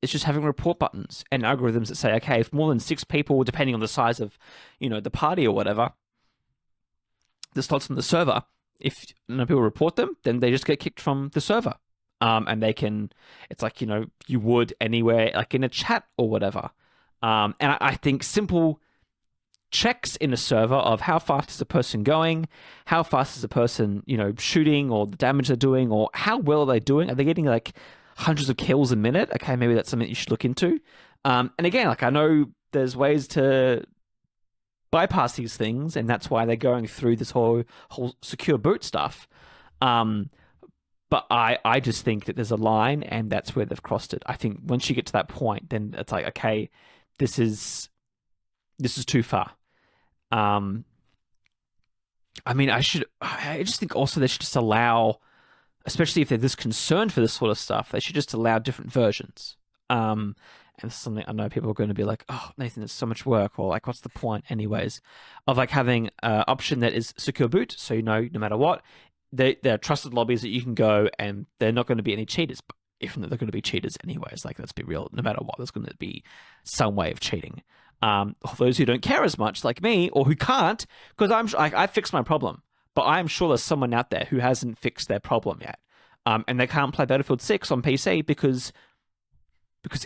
is just having report buttons and algorithms that say, okay, if more than 6 people, depending on the size of, the party or whatever, the slots on the server, if people report them, then they just get kicked from the server. And they can, it's like, you would anywhere, like in a chat or whatever. And I think simple checks in a server of how fast is the person going, how fast is the person, shooting, or the damage they're doing, or how well are they doing? Are they getting hundreds of kills a minute? Okay, maybe that's something you should look into. And again, I know there's ways to bypass these things, and that's why they're going through this whole secure boot stuff. But I just think that there's a line, and that's where they've crossed it. I think once you get to that point, then it's like, okay, this is too far. I just think also they should just allow, especially if they're this concerned for this sort of stuff, they should just allow different versions. And this is something I know people are going to be like, oh, Nathan, it's so much work, or what's the point anyways, of having an option that is secure boot, so no matter what, there are trusted lobbies that you can go, and they're not going to be any cheaters, but even though they're going to be cheaters anyways, let's be real, no matter what, there's going to be some way of cheating. Those who don't care as much, like me, or who can't, because I fixed my problem, but I'm sure there's someone out there who hasn't fixed their problem yet, and they can't play Battlefield 6 on PC because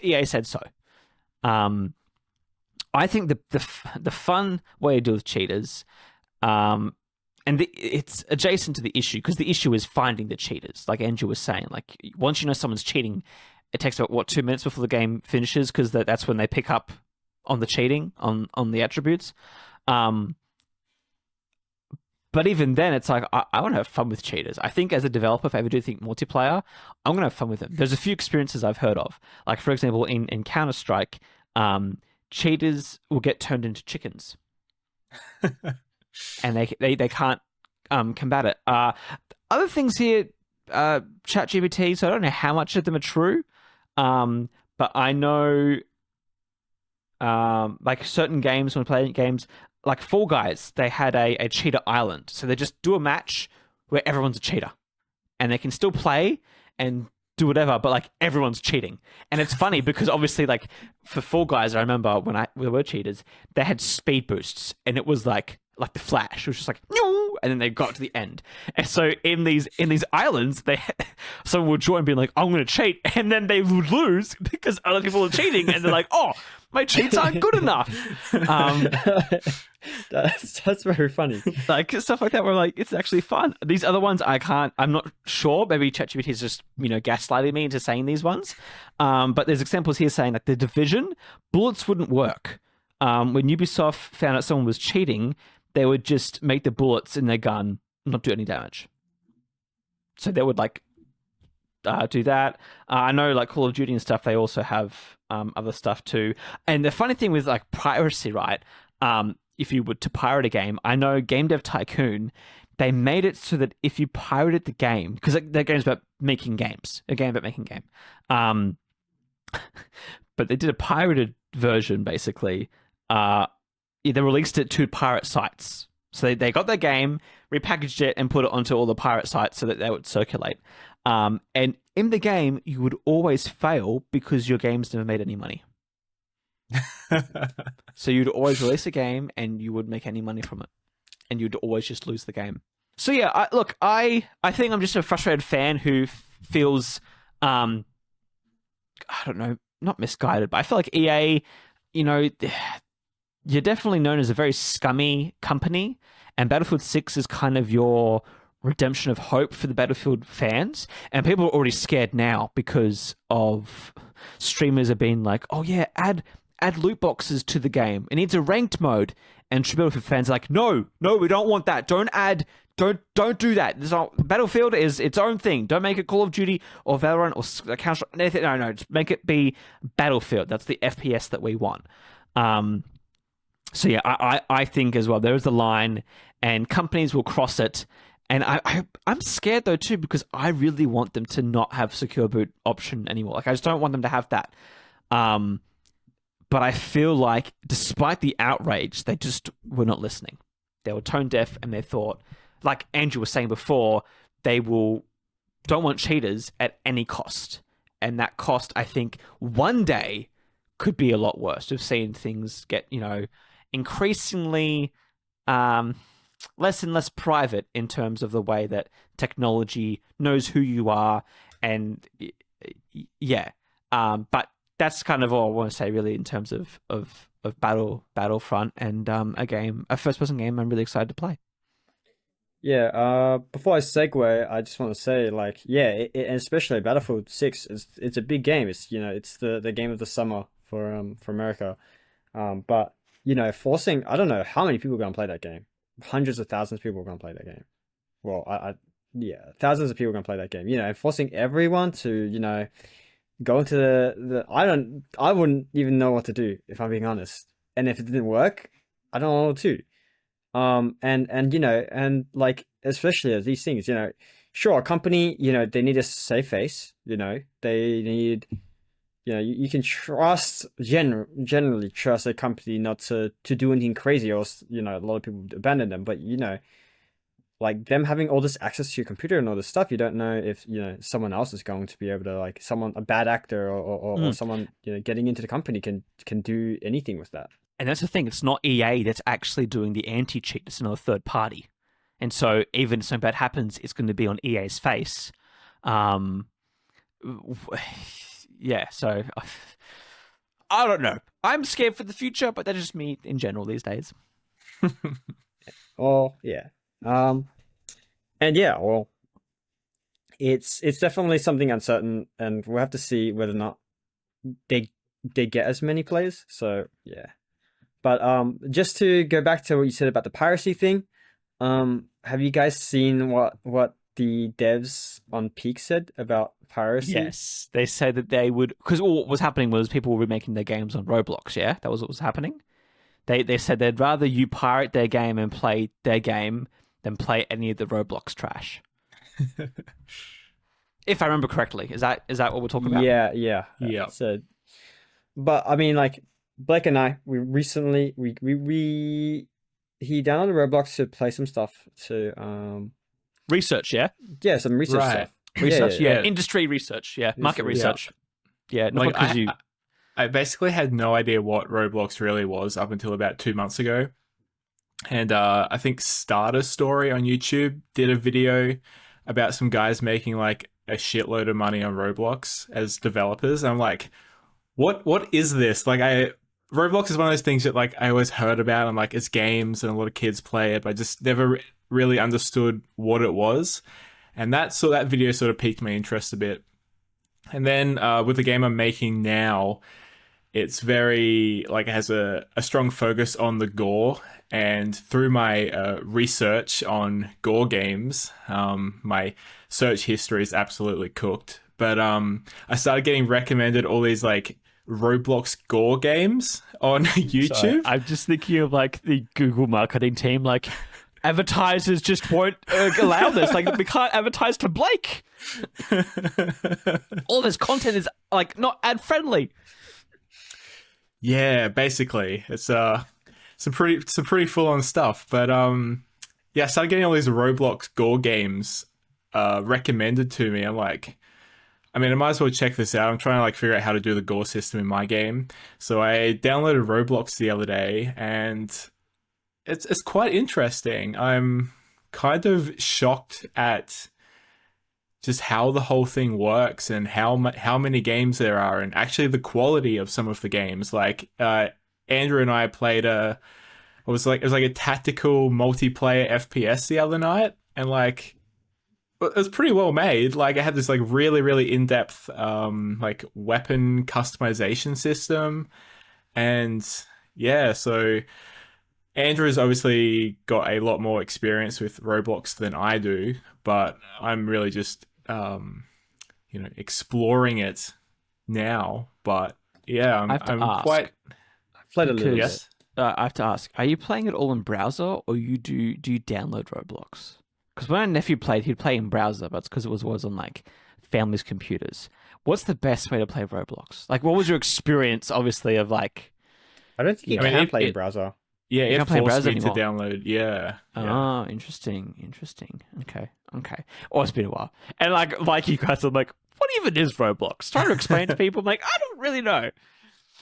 EA said so. I think the fun way to deal with cheaters, it's adjacent to the issue, because the issue is finding the cheaters. Like Andrew was saying, once you know someone's cheating, it takes about 2 minutes before the game finishes, because that's when they pick up on the cheating on the attributes. But even then, it's like, I want to have fun with cheaters. I think as a developer, if I ever do think multiplayer, I'm going to have fun with them. There's a few experiences I've heard of. Like, for example, in Counter-Strike, cheaters will get turned into chickens. And they can't combat it. Other things here, ChatGPT, so I don't know how much of them are true. But I know, certain games, when playing games, like Fall Guys, they had a cheater island. So they just do a match where everyone's a cheater. And they can still play and do whatever, but everyone's cheating. And it's funny because obviously for Fall Guys, I remember when there were cheaters, they had speed boosts, and it was like the Flash. It was just no, and then they got to the end. And so in these islands, someone would join being like, I'm going to cheat, and then they would lose because other people are cheating, and they're like, oh, my cheats aren't good enough. That's very funny. Stuff like that where it's actually fun. These other ones I'm not sure. Maybe ChatGPT is just, gaslighting me into saying these ones. But there's examples here saying the Division, bullets wouldn't work. When Ubisoft found out someone was cheating, they would just make the bullets in their gun not do any damage. So they would do that. I know Call of Duty and stuff, they also have other stuff too. And the funny thing with piracy, right? If you were to pirate a game, I know Game Dev Tycoon, they made it so that if you pirated the game, because their game's about making games, a game about making game. But they did a pirated version, basically. They released it to pirate sites. So they got their game, repackaged it, and put it onto all the pirate sites so that they would circulate. And in the game, you would always fail because your game's never made any money. So you'd always release a game and you wouldn't make any money from it. And you'd always just lose the game. So yeah, I think I'm just a frustrated fan who feels, I don't know, not misguided, but I feel like EA, you know, you're definitely known as a very scummy company, and Battlefield 6 is kind of your redemption of hope for the Battlefield fans. And people are already scared now because of streamers have been like, oh yeah, add loot boxes to the game. It needs a ranked mode. And Battlefield fans are like, no, we don't want that. Don't do that. Battlefield is its own thing. Don't make it Call of Duty or Valorant or Counter. Anything. No, just make it be Battlefield. That's the FPS that we want. So yeah, I think as well, there is a line and companies will cross it. And I'm scared though too, because I really want them to not have secure boot option anymore. Like I just don't want them to have that. But I feel like despite the outrage, they just were not listening. They were tone deaf, and they thought, like Andrew was saying before, don't want cheaters at any cost. And that cost, I think, one day could be a lot worse. We've seen things get, increasingly less and less private in terms of the way that technology knows who you are. And yeah, but that's kind of all I want to say really in terms of Battlefront and a first-person game I'm really excited to play. Yeah, before I segue, I just want to say, like, yeah, and especially Battlefield 6, it's a big game. It's it's the game of the summer for America. But forcing, I don't know how many people are gonna play that game. Hundreds of thousands of people are gonna play that game. Well, yeah, thousands of people are gonna play that game. And forcing everyone to go into the I wouldn't even know what to do if I'm being honest. And if it didn't work, I don't know what to do. And like especially as these things, sure, a company, they need a safe face, they need, you can generally trust a company not to do anything crazy, or a lot of people would abandon them. But like them having all this access to your computer and all this stuff, you don't know if someone else is going to be able to, like, a bad actor or someone getting into the company can do anything with that. And that's the thing, it's not EA that's actually doing the anti-cheat, it's another third party. And so even if something bad happens, it's going to be on EA's face. Yeah, so I don't know. I'm scared for the future, but that's just me in general these days. Oh, yeah. And yeah, well, it's definitely something uncertain, and we'll have to see whether or not they get as many players. So yeah. But just to go back to what you said about the piracy thing, have you guys seen what the devs on Peak said about piracy? Yes, they said that they would, because what was happening was people were remaking their games on Roblox. Yeah, that was what was happening. They said they'd rather you pirate their game and play their game than play any of the Roblox trash. If I remember correctly, is that what we're talking about? Yeah. So, but I mean, like, Blake and I, we recently he downloaded Roblox to play some stuff to research, yeah, some research stuff. Research, yeah. Industry research, yeah, market research, yeah. Not like, because I basically had no idea what Roblox really was up until about 2 months ago. And I think Starter Story on YouTube did a video about some guys making like a shitload of money on Roblox as developers. And I'm like, what is this? Like, Roblox is one of those things that, like, I always heard about, and like it's games and a lot of kids play it, but I just never really understood what it was. And that video sort of piqued my interest a bit. And then with the game I'm making now, it's very, like, it has a strong focus on the gore. And through my research on gore games, my search history is absolutely cooked. But I started getting recommended all these, like, Roblox gore games on YouTube. Sorry, I'm just thinking of, like, the Google marketing team, like, advertisers just won't allow this. Like, we can't advertise to Blake. All this content is, like, not ad friendly. Yeah, basically, it's some pretty full on stuff. But yeah, I started getting all these Roblox gore games recommended to me. I'm like, I mean, I might as well check this out. I'm trying to like figure out how to do the gore system in my game. So I downloaded Roblox the other day, and it's quite interesting. I'm kind of shocked at just how the whole thing works and how many games there are, and actually the quality of some of the games. Like Andrew and I played it was like a tactical multiplayer FPS the other night, and like it was pretty well made. Like it had this like really in depth like weapon customization system, and yeah, so Andrew's obviously got a lot more experience with Roblox than I do, but I'm really just exploring it now. But yeah, I have to I'm ask quite I've played a little bit. because yes. I have to ask: are you playing it all in browser, or do you download Roblox? Because when my nephew played, he'd play in browser, but it's because it was on like families' computers. What's the best way to play Roblox? Like, what was your experience, obviously, of like, I don't think you you I mean know, can it, play in it browser. yeah, you it can't play in forced browser me to anymore? download. Yeah, yeah. Oh, interesting. Okay. Oh, it's been a while. And like you guys, I'm like, what even is Roblox? Trying to explain to people, I'm like, I don't really know.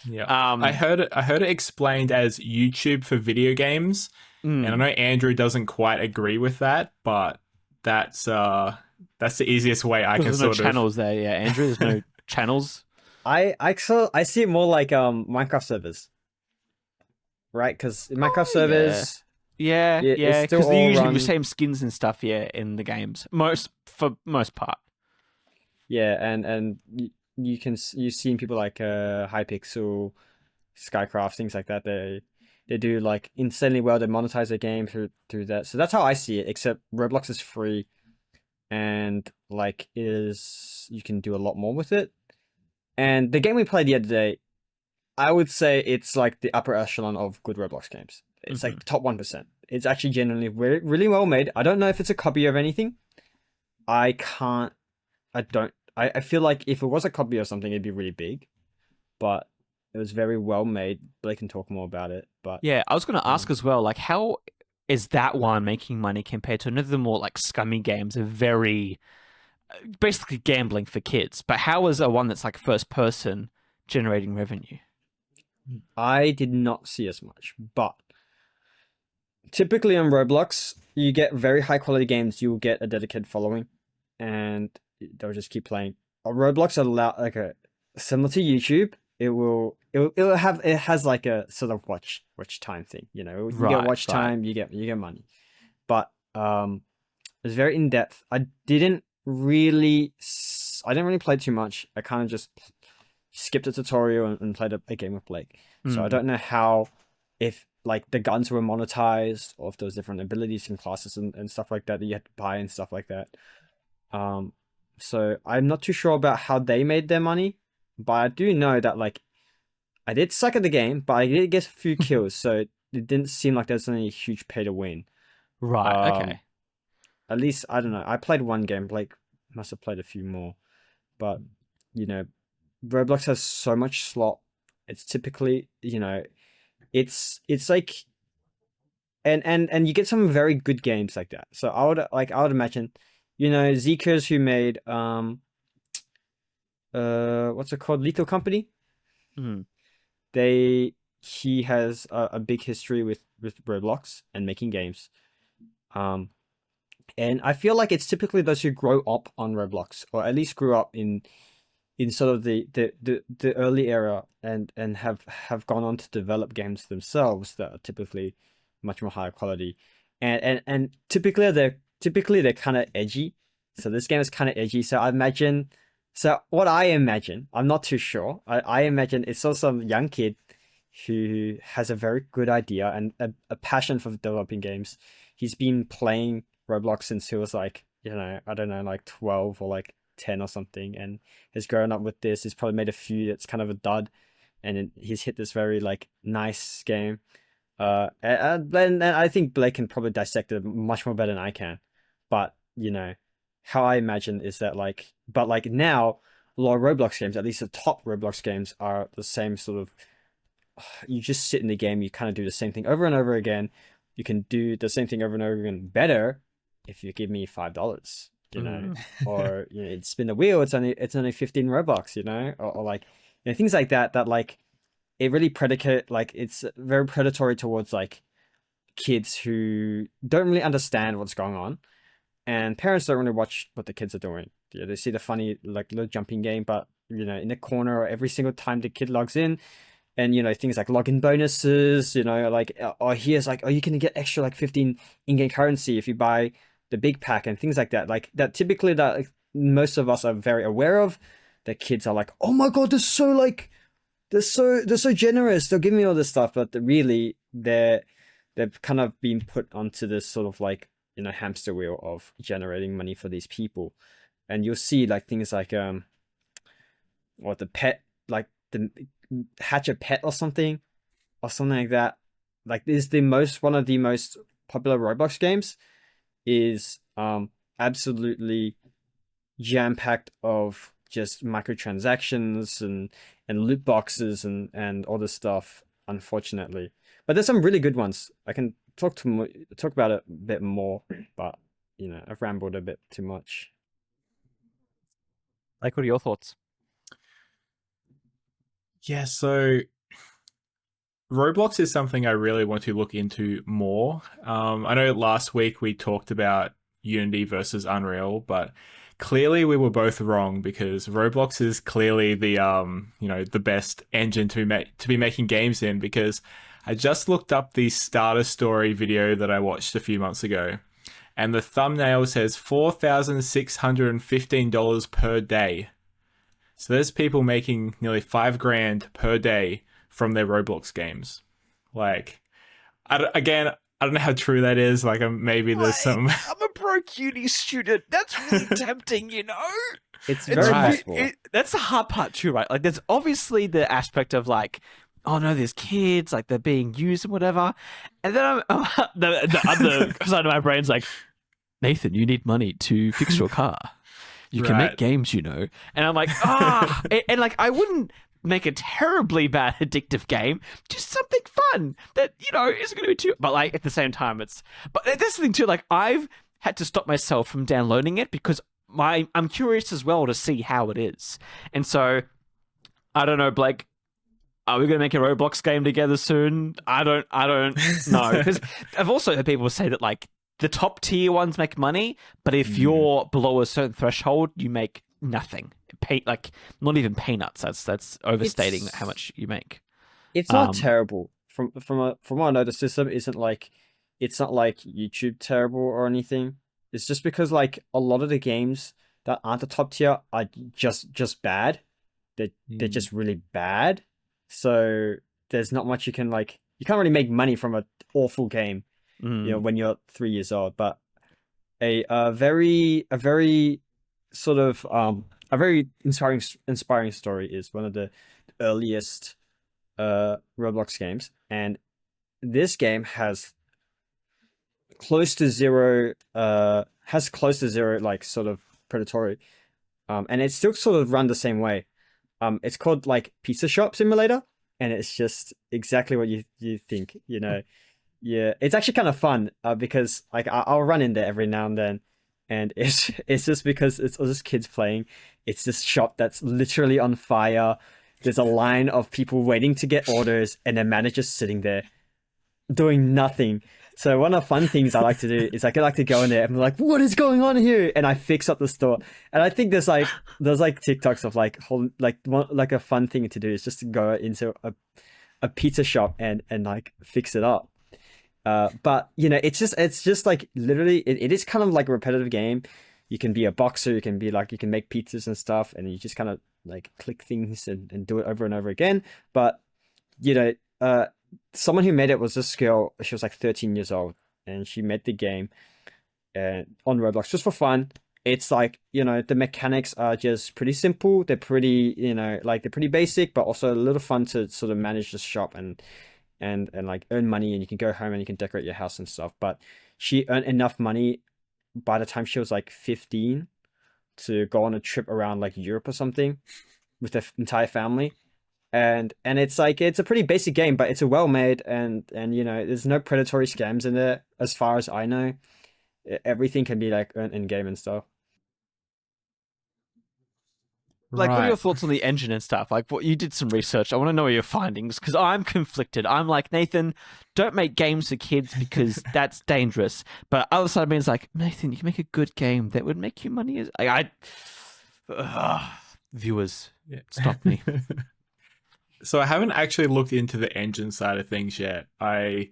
Yeah. Um, I heard it explained as YouTube for video games, and I know mm, Andrew doesn't quite agree with that, but that's that's the easiest way I because can there's no sort of channels there. Yeah, Andrew, there's no channels. I see it more like Minecraft servers, right? Because in Minecraft Oh yeah, servers, it's still because they all usually have the run. same skins and stuff. Yeah, in the games, for most part. Yeah, and you can you've seen people like Hypixel, Skycraft, things like that. They do like insanely well. They monetize their game through that. So that's how I see it. Except Roblox is free, and like is you can do a lot more with it. And the game we played the other day, I would say it's like the upper echelon of good Roblox games. It's Hmm. like top 1%. It's actually genuinely really well made. I don't know if it's a copy of anything. I can't. I don't. I feel like if it was a copy of something, it'd be really big. But it was very well made. Blake can talk more about it. But Yeah, I was going to ask um, as well, like, how is that one making money compared to another of the more like scummy games? Are very basically gambling for kids. But how is a one that's like first person generating revenue? I did not see as much. But typically on Roblox, you get very high quality games. You'll get a dedicated following, and they'll just keep playing. Roblox allow like a similar to YouTube. It has like a sort of watch time thing. You know, you get watch Right. time, you get money. But it's very in depth. I didn't really play too much. I kind of just skipped a tutorial and played a game with Blake. So I Hmm. don't know how if like the guns were monetized or if those different abilities and classes and stuff like that that you had to buy and stuff like that. Um, so I'm not too sure about how they made their money, but I do know that like I did suck at the game, but I did get a few kills, so it didn't seem like there's any huge pay to win. Right. Um, Okay. at least I don't know. I played one game. Blake must have played a few more, but you know, Roblox has so much slot. It's typically it's like and you get some very good games like that. So I would imagine, Zekers who made what's it called, Lethal Company. Hmm. They He has a big history with Roblox and making games. Um, and I feel like it's typically those who grow up on Roblox or at least grew up in sort of the early era and have gone on to develop games themselves that are typically much more higher quality and typically they're kind of edgy. So this game is kind of edgy, so what I imagine, I'm not too sure, I imagine it's also some young kid who has a very good idea and a passion for developing games. He's been playing Roblox since he was like, I don't know, like 12 or like 10 or something, and has grown up with this. He's probably made a few that's kind of a dud, and he's hit this very like nice game. And I think Blake can probably dissect it much more better than I can. But how I imagine is that but like now, a lot of Roblox games, at least the top Roblox games, are the same sort of you just sit in the game, you kind of do the same thing over and over again. You can do the same thing over and over again better if you give me $5, Mm. or spin the wheel. It's only 15 Robux, or like things like that. That like it really predicate like it's very predatory towards like kids who don't really understand what's going on, and parents don't really watch what the kids are doing. Yeah, they see the funny like little jumping game, but in the corner every single time the kid logs in, and things like login bonuses, like or here's like, oh, you can get extra like 15 in-game currency if you buy the big pack and things like that. Like that typically that like, most of us are very aware of. The kids are like, oh my god, they're so generous. They'll give me all this stuff, but really they've kind of been put onto this sort of like hamster wheel of generating money for these people. And you'll see like things like what the pet, like the hatch a pet or something like that. Like this is one of the most popular Roblox games, is absolutely jam packed of just microtransactions and loot boxes and all this stuff, unfortunately. But there's some really good ones. I can talk about it a bit more, but I've rambled a bit too much. Like, what are your thoughts? Yeah, so Roblox is something I really want to look into more. I know last week we talked about Unity versus Unreal, but clearly we were both wrong because Roblox is clearly the best engine to be making games in. Because I just looked up the starter story video that I watched a few months ago, and the thumbnail says $4,615 per day. So there's people making nearly $5,000 per day from their Roblox games. Like, again, I don't know how true that is. Like, maybe there's some. I'm a broke uni student. That's really tempting, It's very possible. That's the hard part too, right? Like, there's obviously the aspect of like, oh no, there's kids, like they're being used and whatever. And then the other side of my brain's like, Nathan, you need money to fix your car. You can make Right. games, And I'm like, and like I wouldn't make a terribly bad addictive game, just something fun that isn't going to be too. But like at the same time, but that's the thing too. Like I've had to stop myself from downloading it because I'm curious as well to see how it is, and so I don't know, Blake. Are we going to make a Roblox game together soon? I don't know, because I've also heard people say that like the top tier ones make money, but if you're below a certain threshold, you make nothing. Like not even peanuts. That's overstating how much you make. It's not terrible. From what I know, the system isn't like, it's not like YouTube terrible or anything. It's just because like a lot of the games that aren't the top tier are just bad. They're just really bad. So there's not much you can like. You can't really make money from an awful game, when you're 3 years old. But a very sort of a very inspiring story is one of the earliest Roblox games, and this game has close to zero like sort of predatory, and it's still sort of run the same way. It's called like Pizza Shop Simulator, and it's just exactly what you think. Yeah, it's actually kind of fun because like I'll run in there every now and then, and it's just because it's all just kids playing. It's this shop that's literally on fire. There's a line of people waiting to get orders, and their manager's sitting there doing nothing. So one of the fun things I like to do is I like to go in there and be like, what is going on here? And I fix up the store. And I think there's like TikToks of like a fun thing to do is just to go into a pizza shop and like fix it up. But it's just like literally it is kind of like a repetitive game. You can be a boxer, you can make pizzas and stuff, and you just kind of like click things and do it over and over again. But someone who made it was this girl. She was like 13 years old, and she made the game on Roblox just for fun. It's like, the mechanics are just pretty simple. They're pretty, they're pretty basic, but also a little fun to sort of manage the shop and like earn money, and you can go home and you can decorate your house and stuff. But she earned enough money by the time she was like 15 to go on a trip around like Europe or something with the entire family. and it's like it's a pretty basic game, but it's a well made, and you know there's no predatory scams in there as far as I know. Everything can be like earned in game and stuff. Like, what are your Right. thoughts on the engine and stuff? Like, what you did some research. I want to know your findings because I'm conflicted. I'm like, Nathan, don't make games for kids because that's dangerous. But other side of me is like, Nathan, you can make a good game that would make you money. Ugh. Viewers, Yeah. stop me. So I haven't actually looked into the engine side of things yet. I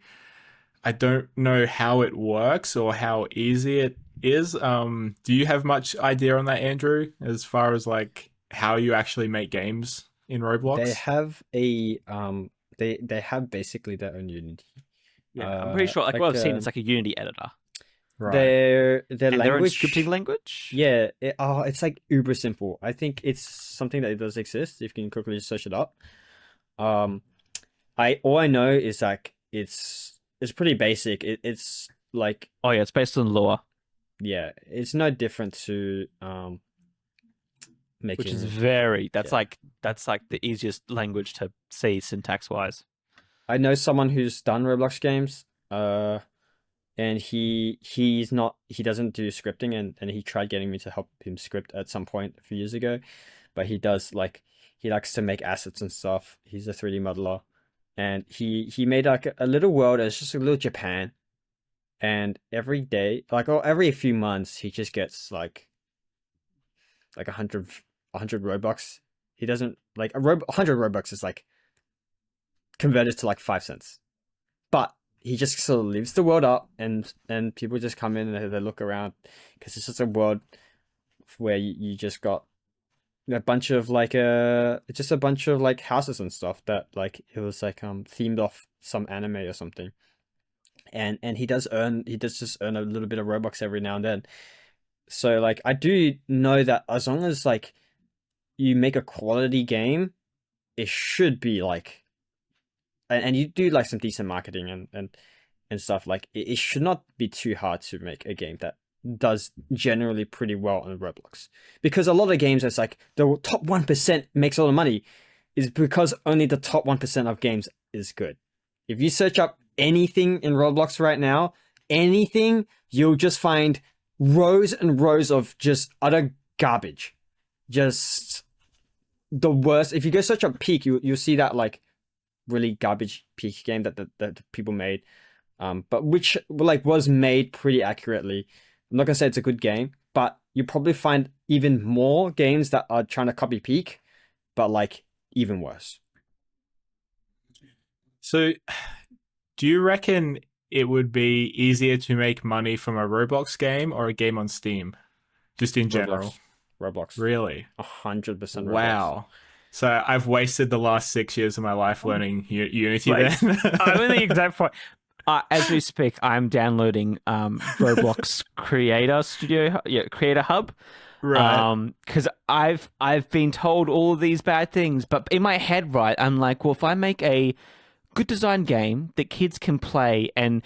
don't know how it works or how easy it is. Do you have much idea on that, Andrew, as far as like how you actually make games in They Roblox? have a they have basically their own Unity. Yeah, I'm pretty sure. Like, what Like I've seen, it's like a Unity editor Right. their and their own scripting language. language. Yeah, it's like uber simple. I think it's something that does exist. If you can quickly search it up. Um, I all I know is like it's pretty basic. It's like Oh yeah, it's based on lore, yeah, it's no different to which is making very. yeah. That's like the easiest language to see syntax wise. I know someone who's done Roblox games. And he doesn't do scripting, and he tried getting me to help him script at some point a few years ago, but he does like he likes to make assets and stuff. He's a 3D modeler, and he made like a little world. It's just a little Japan, and every day, like or every few months, he just gets like a hundred Robux. He doesn't like 100 Robux is like converted to like 5 cents, but he just sort of lives the world up, and people just come in and they look around because it's just a world where you just got a bunch of like just a bunch of like houses and stuff that like it was like themed off some anime or something, and he does just earn a little bit of Robux every now and then. So like I do know that as long as like you make a quality game, it should be like and you do like some decent marketing and stuff like it should not be too hard to make a game that does generally pretty well on Roblox, because a lot of games it's like the top 1% makes all the money is because only the top 1% of games is good. If you search up anything in Roblox right now, anything, you'll just find rows and rows of just utter garbage, just the worst. If you go search up Peak, you'll see that like really garbage Peak game that people made, but which like was made pretty accurately. I'm not gonna say it's a good game, but you probably find even more games that are trying to copy Peak, but like even worse. So do you reckon it would be easier to make money from a Roblox game or a game on Steam? Just in general. Roblox, Roblox, Really? 100% Roblox. Wow. So I've wasted the last 6 years of my life learning Unity Like, then. I'm in the exact point. As we speak, I'm downloading Roblox Creator Studio, yeah, Creator Hub, Right. because I've been told all of these bad things, but in my head, right, I'm like, well, if I make a good design game that kids can play, and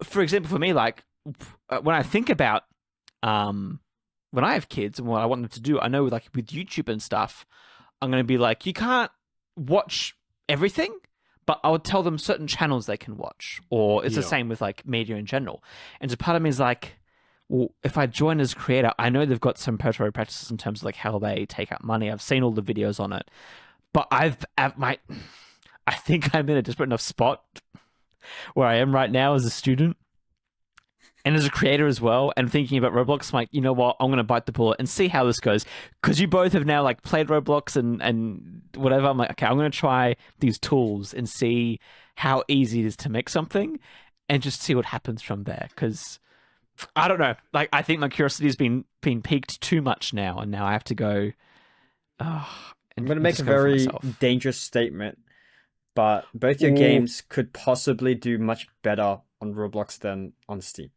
for example, for me, like when I think about when I have kids and what I want them to do, I know like with YouTube and stuff, I'm going to be like, you can't watch everything, but I would tell them certain channels they can watch. Or it's the Yeah. same with like media in general. And so part of me is like, well, if I join as a creator, I know they've got some predatory practices in terms of like how they take out money. I've seen all the videos on it, but I think I'm in a desperate enough spot where I am right now as a student and as a creator as well, and thinking about Roblox, I'm like, you know what, I'm gonna bite the bullet and see how this goes. Because you both have now like played Roblox and whatever. I'm like, okay, I'm gonna try these tools and see how easy it is to make something, and just see what happens from there. Because I don't know, like I think my curiosity has been piqued too much now, and now I have to go uh, I'm and gonna make a discover for very myself. dangerous statement, but both your Ooh, games could possibly do much better on Roblox than on Steam.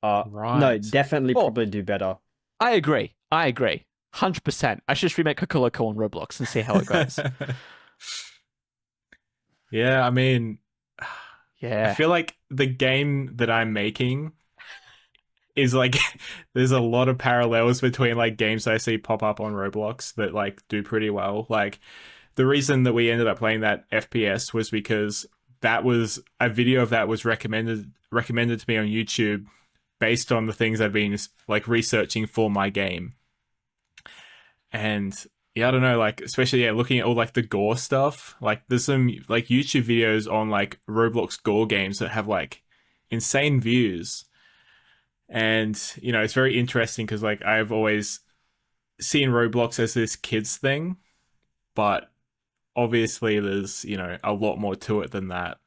No, Right. definitely oh, probably do better. I agree. 100%. I should just remake Coco on Roblox and see how it goes. Yeah, I mean, I Yeah. feel like the game that I'm making is like there's a lot of parallels between like games I see pop up on Roblox that like do pretty well. Like the reason that we ended up playing that FPS was because that was a video of that was recommended to me on YouTube based on the things I've been like researching for my game. And yeah, I don't know, like especially looking at all like the gore stuff. Like there's some like YouTube videos on like Roblox gore games that have like insane views. And it's very interesting because like I've always seen Roblox as this kids thing, but obviously there's, a lot more to it than that.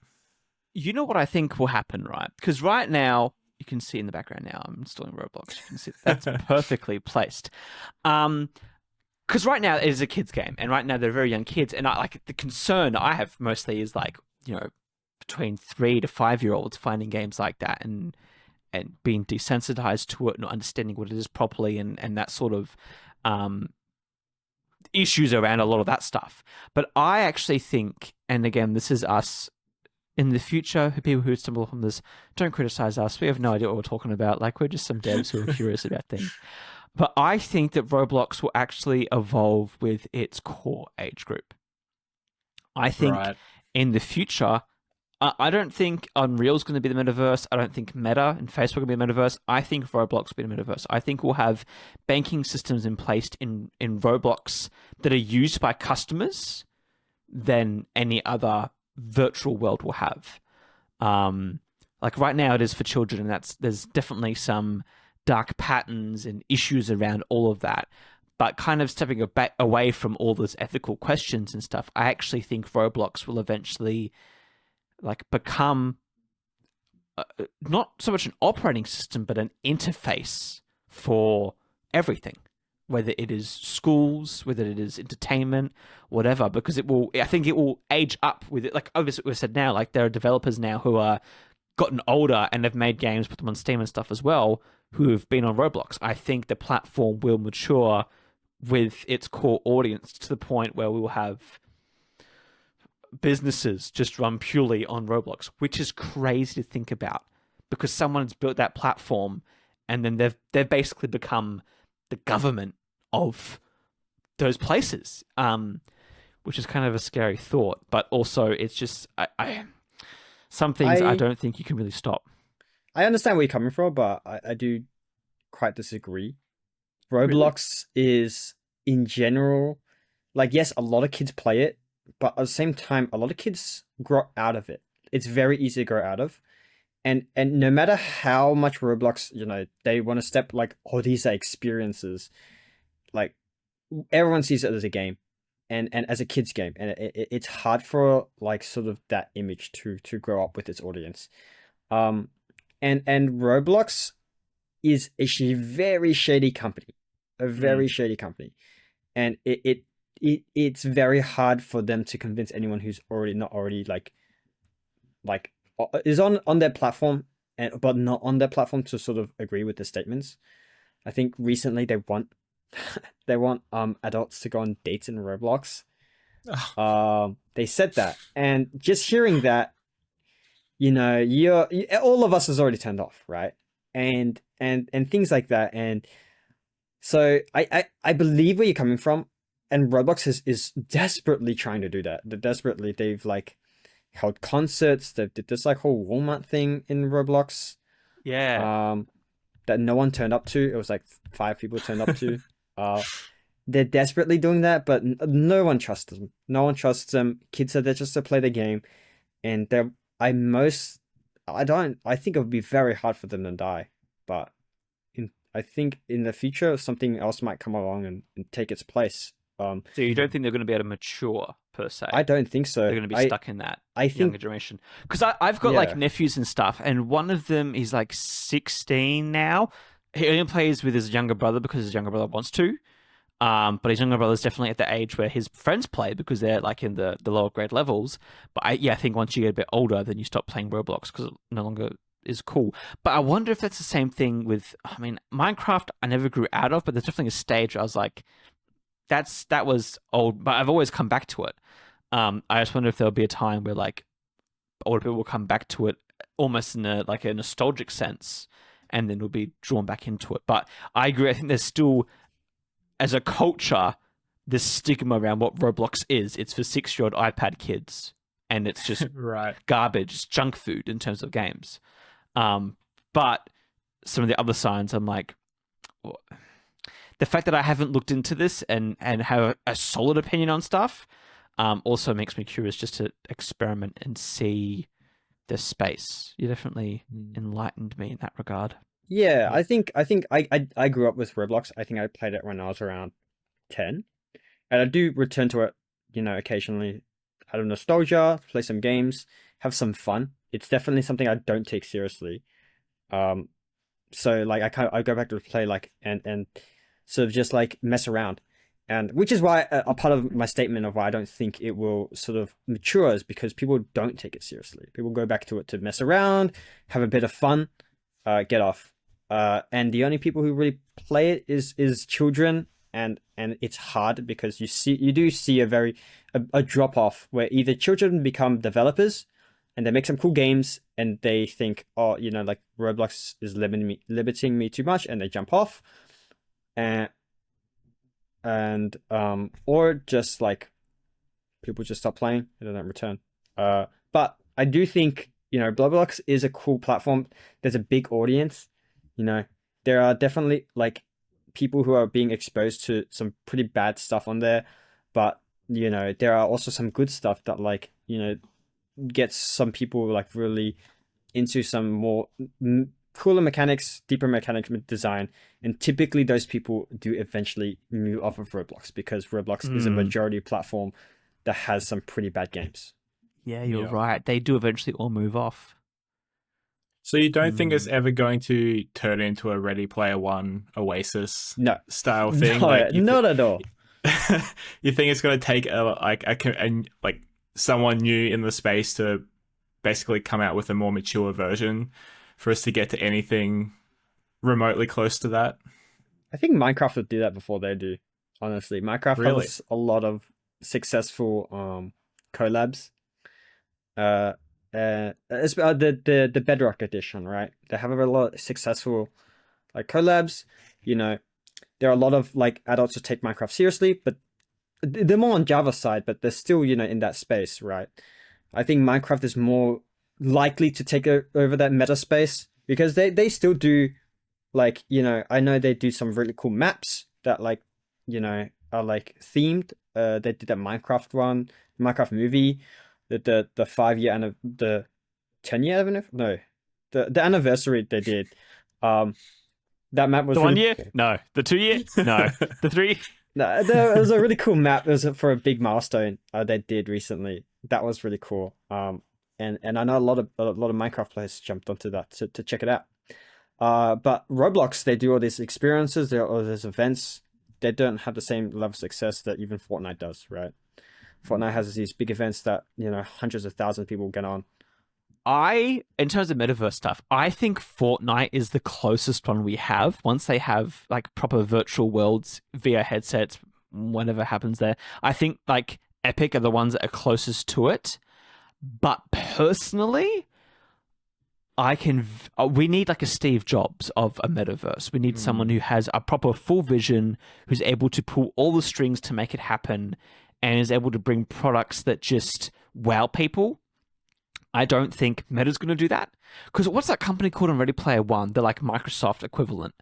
You know what I think will happen, right? Because right now, you can see in the background now, I'm installing Roblox. You can see that's perfectly placed. Because right now it is a kids game, and right now they're very young kids, and the concern I have mostly is like, between 3 to 5-year-olds finding games like that and being desensitized to it, not understanding what it is properly, and that sort of issues around a lot of that stuff. But I actually think, and again, this is us in the future, people who stumble upon this, don't criticize us. We have no idea what we're talking about. Like, we're just some devs who are curious about things. But I think that Roblox will actually evolve with its core age group. I think in the future, I don't think Unreal's going to be the metaverse. I don't think Meta and Facebook will be the metaverse. I think Roblox will be the metaverse. I think we'll have banking systems in place in Roblox that are used by customers than any other virtual world will have. Like right now it is for children, and there's definitely some dark patterns and issues around all of that. But kind of stepping away from all those ethical questions and stuff, I actually think Roblox will eventually like become not so much an operating system, but an interface for everything, whether it is schools, whether it is entertainment, whatever, because I think it will age up with it. Like obviously we said now, like there are developers now who are gotten older and have made games, put them on Steam and stuff as well, who have been on Roblox. I think the platform will mature with its core audience to the point where we will have businesses just run purely on Roblox, which is crazy to think about because someone's built that platform and then they've basically become the government of those places, which is kind of a scary thought. But also, it's just some things I don't think you can really stop. I understand where you're coming from, but I do quite disagree. Roblox is, in general, like, yes, a lot of kids play it, but at the same time, a lot of kids grow out of it. It's very easy to grow out of. And no matter how much Roblox, they want to step like, oh, these are experiences. Like, everyone sees it as a game, and as a kid's game, and it's hard for like sort of that image to grow up with its audience. And Roblox is a very shady company, shady company, and it's very hard for them to convince anyone who's not already like is on their platform but not on their platform to sort of agree with the statements. I think recently they want adults to go on dates in Roblox. They said that, and just hearing that, all of us is already turned off, right? And things like that. And so I believe where you're coming from, and Roblox is desperately trying to do that. They've like held concerts. They did this like whole Walmart thing in Roblox. Yeah. That no one turned up to. It was like 5 people turned up to. They're desperately doing that, but no one trusts them. No one trusts them. Kids are there just to play the game, and I think it would be very hard for them to die. But I think in the future something else might come along and take its place. So you don't think they're going to be able to mature per se? I don't think so. They're going to be stuck in that younger generation. Because I've got like nephews and stuff, and one of them is like 16 now. He only plays with his younger brother because his younger brother wants to. But his younger brother's definitely at the age where his friends play because they're like in the lower grade levels. But I think once you get a bit older, then you stop playing Roblox because it no longer is cool. But I wonder if that's the same thing with, Minecraft I never grew out of, but there's definitely a stage where I was like, that was old, but I've always come back to it. I just wonder if there'll be a time where like older people will come back to it almost in a nostalgic sense, and then will be drawn back into it. But I agree. I think there's still, as a culture, the stigma around what Roblox is. It's for 6-year-old iPad kids, and it's just Right. garbage, it's junk food in terms of games. But some of the other signs, I'm like, well, the fact that I haven't looked into this and have a solid opinion on stuff, also makes me curious just to experiment and see the space. You definitely enlightened me in that regard. Yeah, I grew up with Roblox. I think I played it when I was around 10. And I do return to it, occasionally out of nostalgia, play some games, have some fun. It's definitely something I don't take seriously. Um, so like I go back to play like and sort of just like mess around, and which is why a part of my statement of why I don't think it will sort of mature is because people don't take it seriously. People go back to it to mess around, have a bit of fun, get off. And the only people who really play it is children, and it's hard because you do see a drop off where either children become developers and they make some cool games and they think, oh, like Roblox is limiting me too much, and they jump off, and or just like people just stop playing and they don't return. But I do think Roblox is a cool platform. There's a big audience. There are definitely like people who are being exposed to some pretty bad stuff on there, but there are also some good stuff that like gets some people like really into some more cooler mechanics, deeper mechanics with design, and typically those people do eventually move off of Roblox because Roblox is a majority platform that has some pretty bad games. Yeah, you're right. They do eventually all move off. So you don't think it's ever going to turn into a Ready Player One Oasis style thing? No, like not at all. You think it's going to take like someone new in the space to basically come out with a more mature version for us to get to anything remotely close to that? I think Minecraft would do that before they do. Honestly, Minecraft has a lot of successful collabs. It's the Bedrock edition, right? They have a lot of successful like collabs. There are a lot of like adults who take Minecraft seriously, but they're more on Java side, but they're still in that space, right? I think Minecraft is more likely to take over that meta space because they still do like I know they do some really cool maps that like are like themed. They did that Minecraft movie, the 5-year and the 10-year the anniversary they did. That map was the 1 year, no, the 2 year, no, the 3. No, there was a really cool map. It was for a big milestone they did recently. That was really cool. And I know a lot of Minecraft players jumped onto that to check it out. But Roblox, they do all these experiences, there are all these events. They don't have the same level of success that even Fortnite does, right? Fortnite has these big events that hundreds of thousands of people get on. In terms of metaverse stuff, I think Fortnite is the closest one we have. Once they have like proper virtual worlds, VR headsets, whatever happens there, I think like Epic are the ones that are closest to it. But personally, we need like a Steve Jobs of a metaverse. We need someone who has a proper full vision, who's able to pull all the strings to make it happen, and is able to bring products that just wow people. I don't think Meta's going to do that. Because what's that company called in Ready Player One? They're like Microsoft equivalent.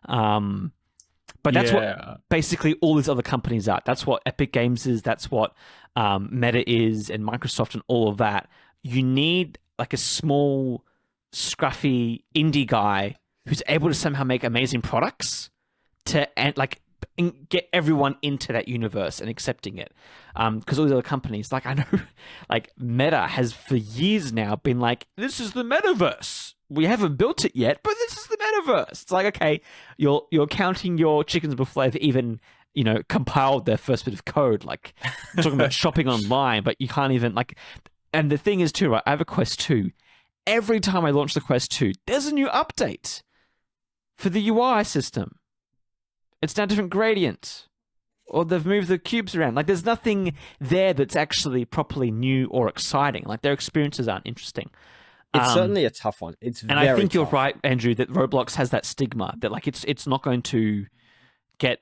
But that's what basically all these other companies are. That's what Epic Games is. That's what Meta is, and Microsoft and all of that. You need like a small, scruffy indie guy who's able to somehow make amazing products and get everyone into that universe and accepting it. Because all these other companies, like I know, like Meta has for years now been like, this is the metaverse. We haven't built it yet, but this is the metaverse. It's like, okay, you're counting your chickens before they've even, compiled their first bit of code. Like talking about shopping online, but you can't even like. And the thing is too, right? I have a Quest 2. Every time I launch the Quest 2, there's a new update for the UI system. It's now a different gradient, or they've moved the cubes around. Like there's nothing there that's actually properly new or exciting. Like their experiences aren't interesting. It's certainly a tough one. I think you're right, Andrew, that Roblox has that stigma that like it's not going to get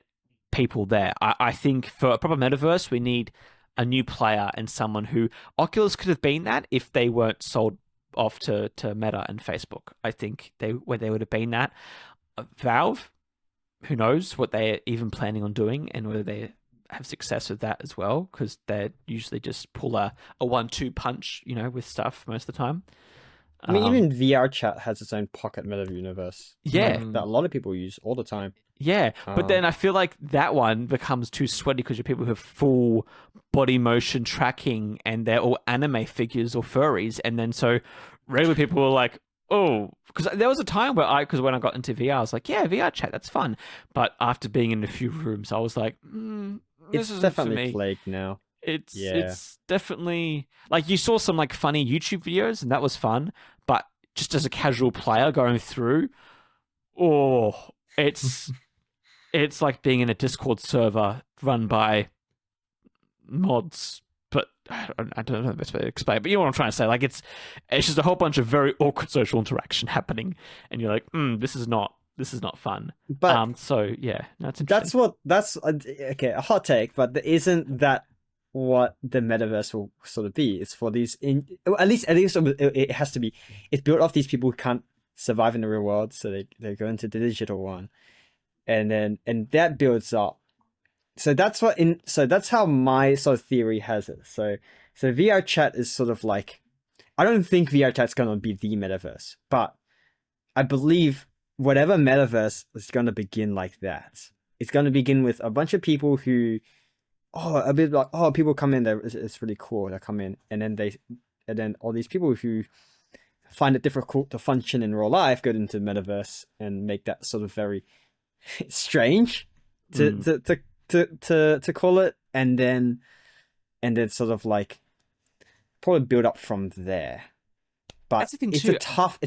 people there. I think for a proper metaverse, we need a new player and someone who Oculus could have been that if they weren't sold off to Meta and Facebook. I think they would have been that. Valve, who knows what they're even planning on doing and whether they have success with that as well, because they usually just pull a 1-2 punch, with stuff most of the time. I mean, even VR chat has its own pocket meta universe. Yeah. That a lot of people use all the time. Yeah, but then I feel like that one becomes too sweaty because you're people who have full body motion tracking and they're all anime figures or furries, and then so regular people are like, oh, because there was a time where because when I got into VR, I was like, yeah, VR chat, that's fun. But after being in a few rooms, I was like, this It's isn't for definitely me. plagued now. It's definitely like you saw some like funny YouTube videos and that was fun, but just as a casual player going through, it's it's like being in a Discord server run by mods. But I don't know the best way to explain it, but you know what I'm trying to say. Like it's just a whole bunch of very awkward social interaction happening, and you're like, this is not fun. But so yeah, that's interesting. that's okay. A hot take, but isn't that what the metaverse will sort of be? It's for these at least it has to be. It's built off these people who can't survive in the real world, so they go into the digital one, and that builds up. So that's how my sort of theory has it. So VR chat is sort of like, I don't think VR chat's gonna be the metaverse, but I believe whatever metaverse is gonna begin like that. It's gonna begin with a bunch of people who, a bit like, people come in there, it's really cool. They come in, and then all these people who find it difficult to function in real life go into the metaverse and make that sort of very strange to call it, and then sort of like probably build up from there. But That's the thing it's too. a tough.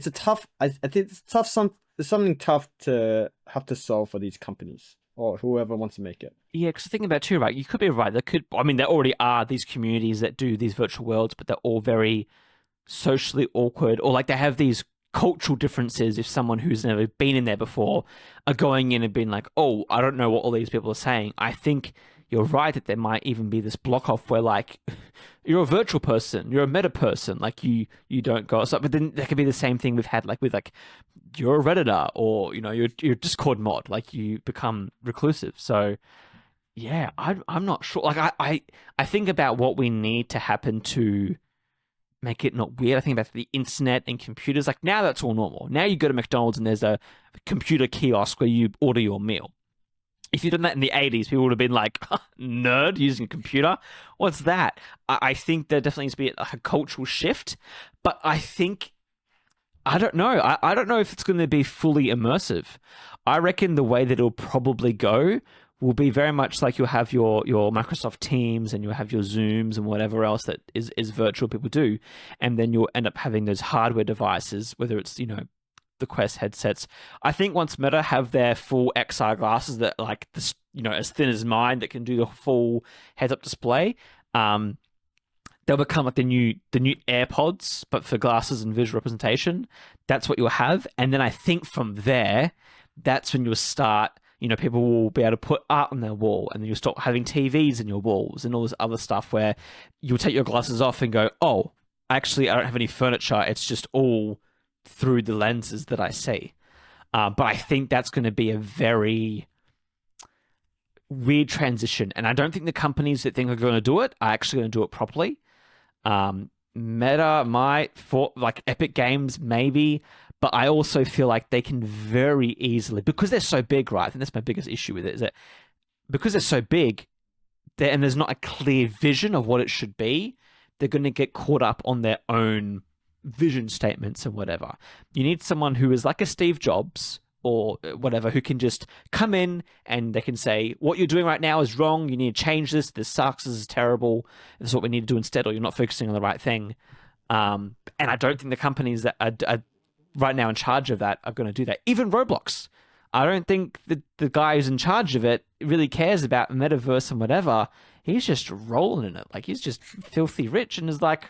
I think it's tough. It's something tough to have to solve for these companies or whoever wants to make it. Yeah, because thinking about it too, right? You could be right. There already are these communities that do these virtual worlds, but they're all very socially awkward, or like they have these cultural differences. If someone who's never been in there before are going in and being like, oh, I don't know what all these people are saying, I think you're right that there might even be this block off where like you're a virtual person, you're a meta person, like you don't go outside. But then there could be the same thing we've had like with like you're a redditor, or you're a Discord mod, like you become reclusive. So yeah, I'm not sure. Like I think about what we need to happen to make it not weird. I think about the internet and computers. Like now that's all normal. Now you go to McDonald's and there's a computer kiosk where you order your meal. If you'd done that in the 80s, people would have been like, nerd using a computer? What's that? I think there definitely needs to be a cultural shift, but I don't know. I don't know if it's going to be fully immersive. I reckon the way that it'll probably go will be very much like you'll have your Microsoft Teams and you'll have your Zooms and whatever else that is virtual people do. And then you'll end up having those hardware devices, whether it's, the Quest headsets. I think once Meta have their full XR glasses that like this, as thin as mine, that can do the full heads-up display, they'll become like the new AirPods, but for glasses and visual representation. That's what you'll have. And then I think from there, that's when you'll start, people will be able to put art on their wall, and then you'll start having TVs in your walls and all this other stuff where you'll take your glasses off and go, oh, actually, I don't have any furniture. It's just all through the lenses that I see. But I think that's going to be a very weird transition. And I don't think the companies that think are going to do it are actually going to do it properly. Meta might, for like Epic Games, maybe. But I also feel like they can very easily, because they're so big, right? I think that's my biggest issue with it, is that because they're so big, and there's not a clear vision of what it should be, they're going to get caught up on their own vision statements and whatever. You need someone who is like a Steve Jobs or whatever, who can just come in and they can say, what you're doing right now is wrong. You need to change this. This sucks. This is terrible. This is what we need to do instead, or you're not focusing on the right thing. And I don't think the companies that are right now in charge of that are going to do that. Even Roblox. I don't think the guy who's in charge of it really cares about metaverse and whatever. He's just rolling in it. Like, he's just filthy rich and is like,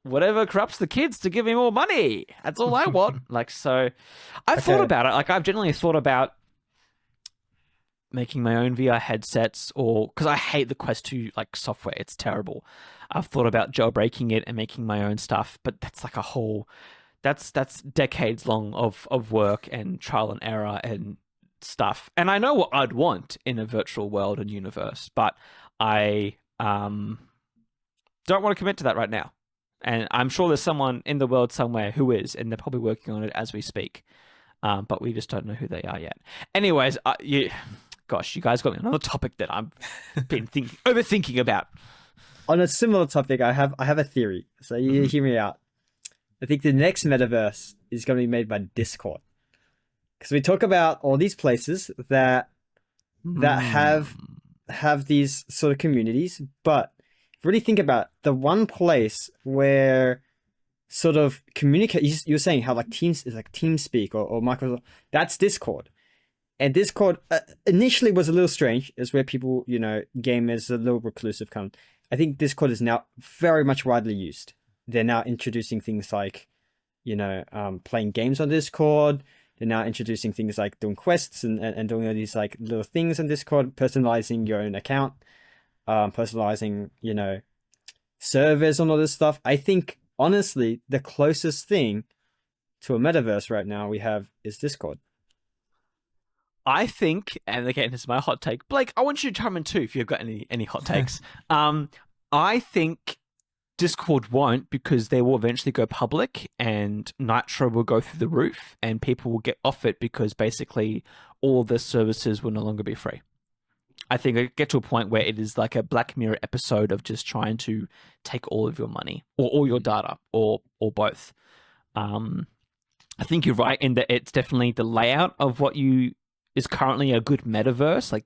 whatever corrupts the kids to give me more money. That's all I want. Like, so I've thought about it. Like, I've generally thought about making my own VR headsets, or because I hate the Quest 2 like software. It's terrible. I've thought about jailbreaking it and making my own stuff, but that's like a whole that's decades long of work and trial and error and stuff. And I know what I'd want in a virtual world and universe, but I don't want to commit to that right now. And I'm sure there's someone in the world somewhere who is, and they're probably working on it as we speak. But we just don't know who they are yet. Anyways, gosh, you guys got me on another topic that I've been overthinking about. On a similar topic, I have a theory. So you hear me out. I think the next metaverse is going to be made by Discord, because we talk about all these places that have these sort of communities, but if you really think about it, the one place where sort of communicate, you're saying how like Teams is like TeamSpeak or Microsoft, that's Discord. And Discord initially was a little strange, is where people, gamers, a little reclusive come. I think Discord is now very much widely used. They're now introducing things like, playing games on Discord. They're now introducing things like doing quests and doing all these like little things on Discord, personalizing your own account, personalizing, servers and all this stuff. I think, honestly, the closest thing to a metaverse right now we have is Discord. I think, and again, this is my hot take. Blake, I want you to chime in too if you've got any hot takes. I think Discord won't, because they will eventually go public and Nitro will go through the roof and people will get off it because basically all of the services will no longer be free. I think I get to a point where it is like a Black Mirror episode of just trying to take all of your money or all your data or both. I think you're right in that it's definitely the layout of what is currently a good metaverse. Like,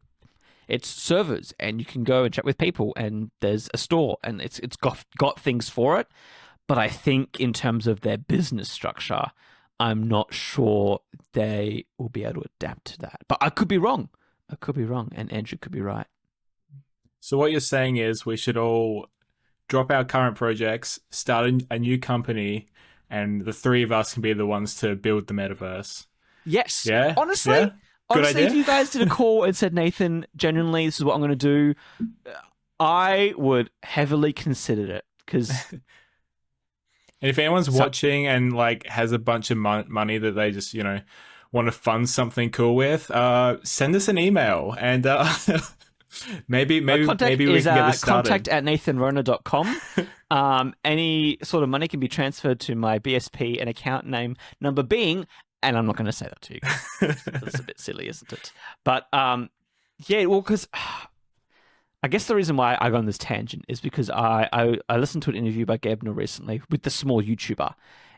it's servers and you can go and chat with people and there's a store and it's got things for it. But I think in terms of their business structure, I'm not sure they will be able to adapt to that. But I could be wrong. And Andrew could be right. So what you're saying is we should all drop our current projects, start a new company, and the three of us can be the ones to build the metaverse. Yes. Yeah? Honestly, Yeah? Good idea. if you guys did a call and said, Nathan, genuinely, this is what I'm going to do, I would heavily consider it, because... And if anyone's watching and like has a bunch of money that they just, want to fund something cool with, send us an email and maybe we can get this started. contact@nathanrona.com. Any sort of money can be transferred to my BSP and account name number being, and I'm not going to say that to you guys. That's a bit silly, isn't it? But yeah, well, because I guess the reason why I got on this tangent is because I listened to an interview by Gebner recently with the small YouTuber,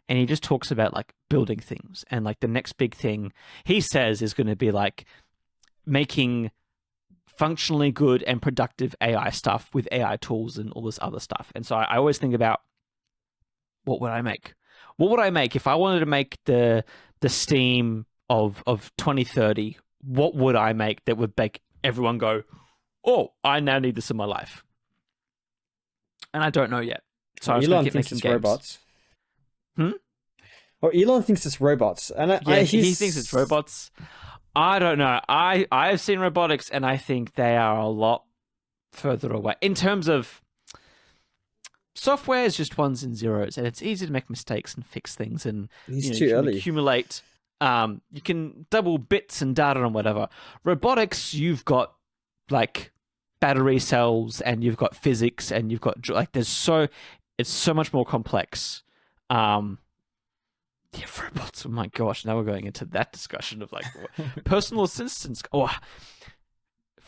and he just talks about like building things, and like the next big thing he says is going to be like making functionally good and productive AI stuff with AI tools and all this other stuff. And so I always think about, what would I make? What would I make if I wanted to make the Steam of 2030? What would I make that would make everyone go, oh, I now need this in my life? And I don't know yet. So Elon thinks it's games. Robots. Or Elon thinks it's robots. And he thinks it's robots. I don't know. I've seen robotics, and I think they are a lot further away. In terms of software is just ones and zeros, and it's easy to make mistakes and fix things, and he's too early. Accumulate. You can double bits and data and whatever. Robotics, you've got like battery cells, and you've got physics, and you've got like it's so much more complex. Yeah, robots. Oh my gosh! Now we're going into that discussion of like personal assistants. Oh,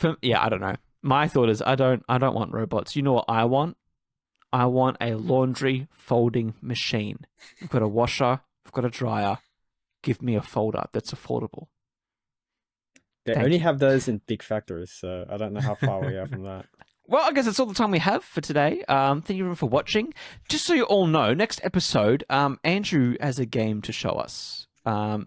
I don't know. My thought is, I don't want robots. You know what I want? I want a laundry folding machine. I've got a washer. I've got a dryer. Give me a folder that's affordable. They only have those in big factories, so I don't know how far we are from that. Well, I guess that's all the time we have for today. Thank you everyone for watching. Just so you all know, next episode, Andrew has a game to show us.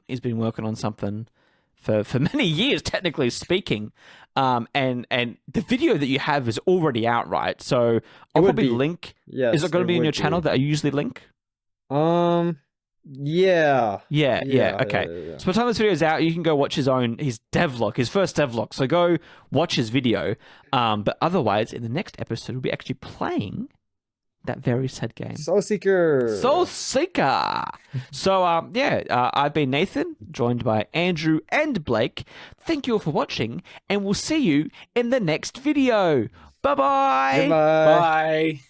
He's been working on something for many years, technically speaking. And the video that you have is already out, right? So I'll probably link. Yes, is it going to be in your channel that I usually link? Yeah. Yeah. Yeah, Okay. yeah. So by the time this video is out, you can go watch his devlog, his first devlog. So go watch his video. But otherwise, in the next episode, we'll be actually playing that very sad game, Soul Seeker. Soul Seeker. So I've been Nathan, joined by Andrew and Blake. Thank you all for watching, and we'll see you in the next video. Bye bye. Goodbye. Bye.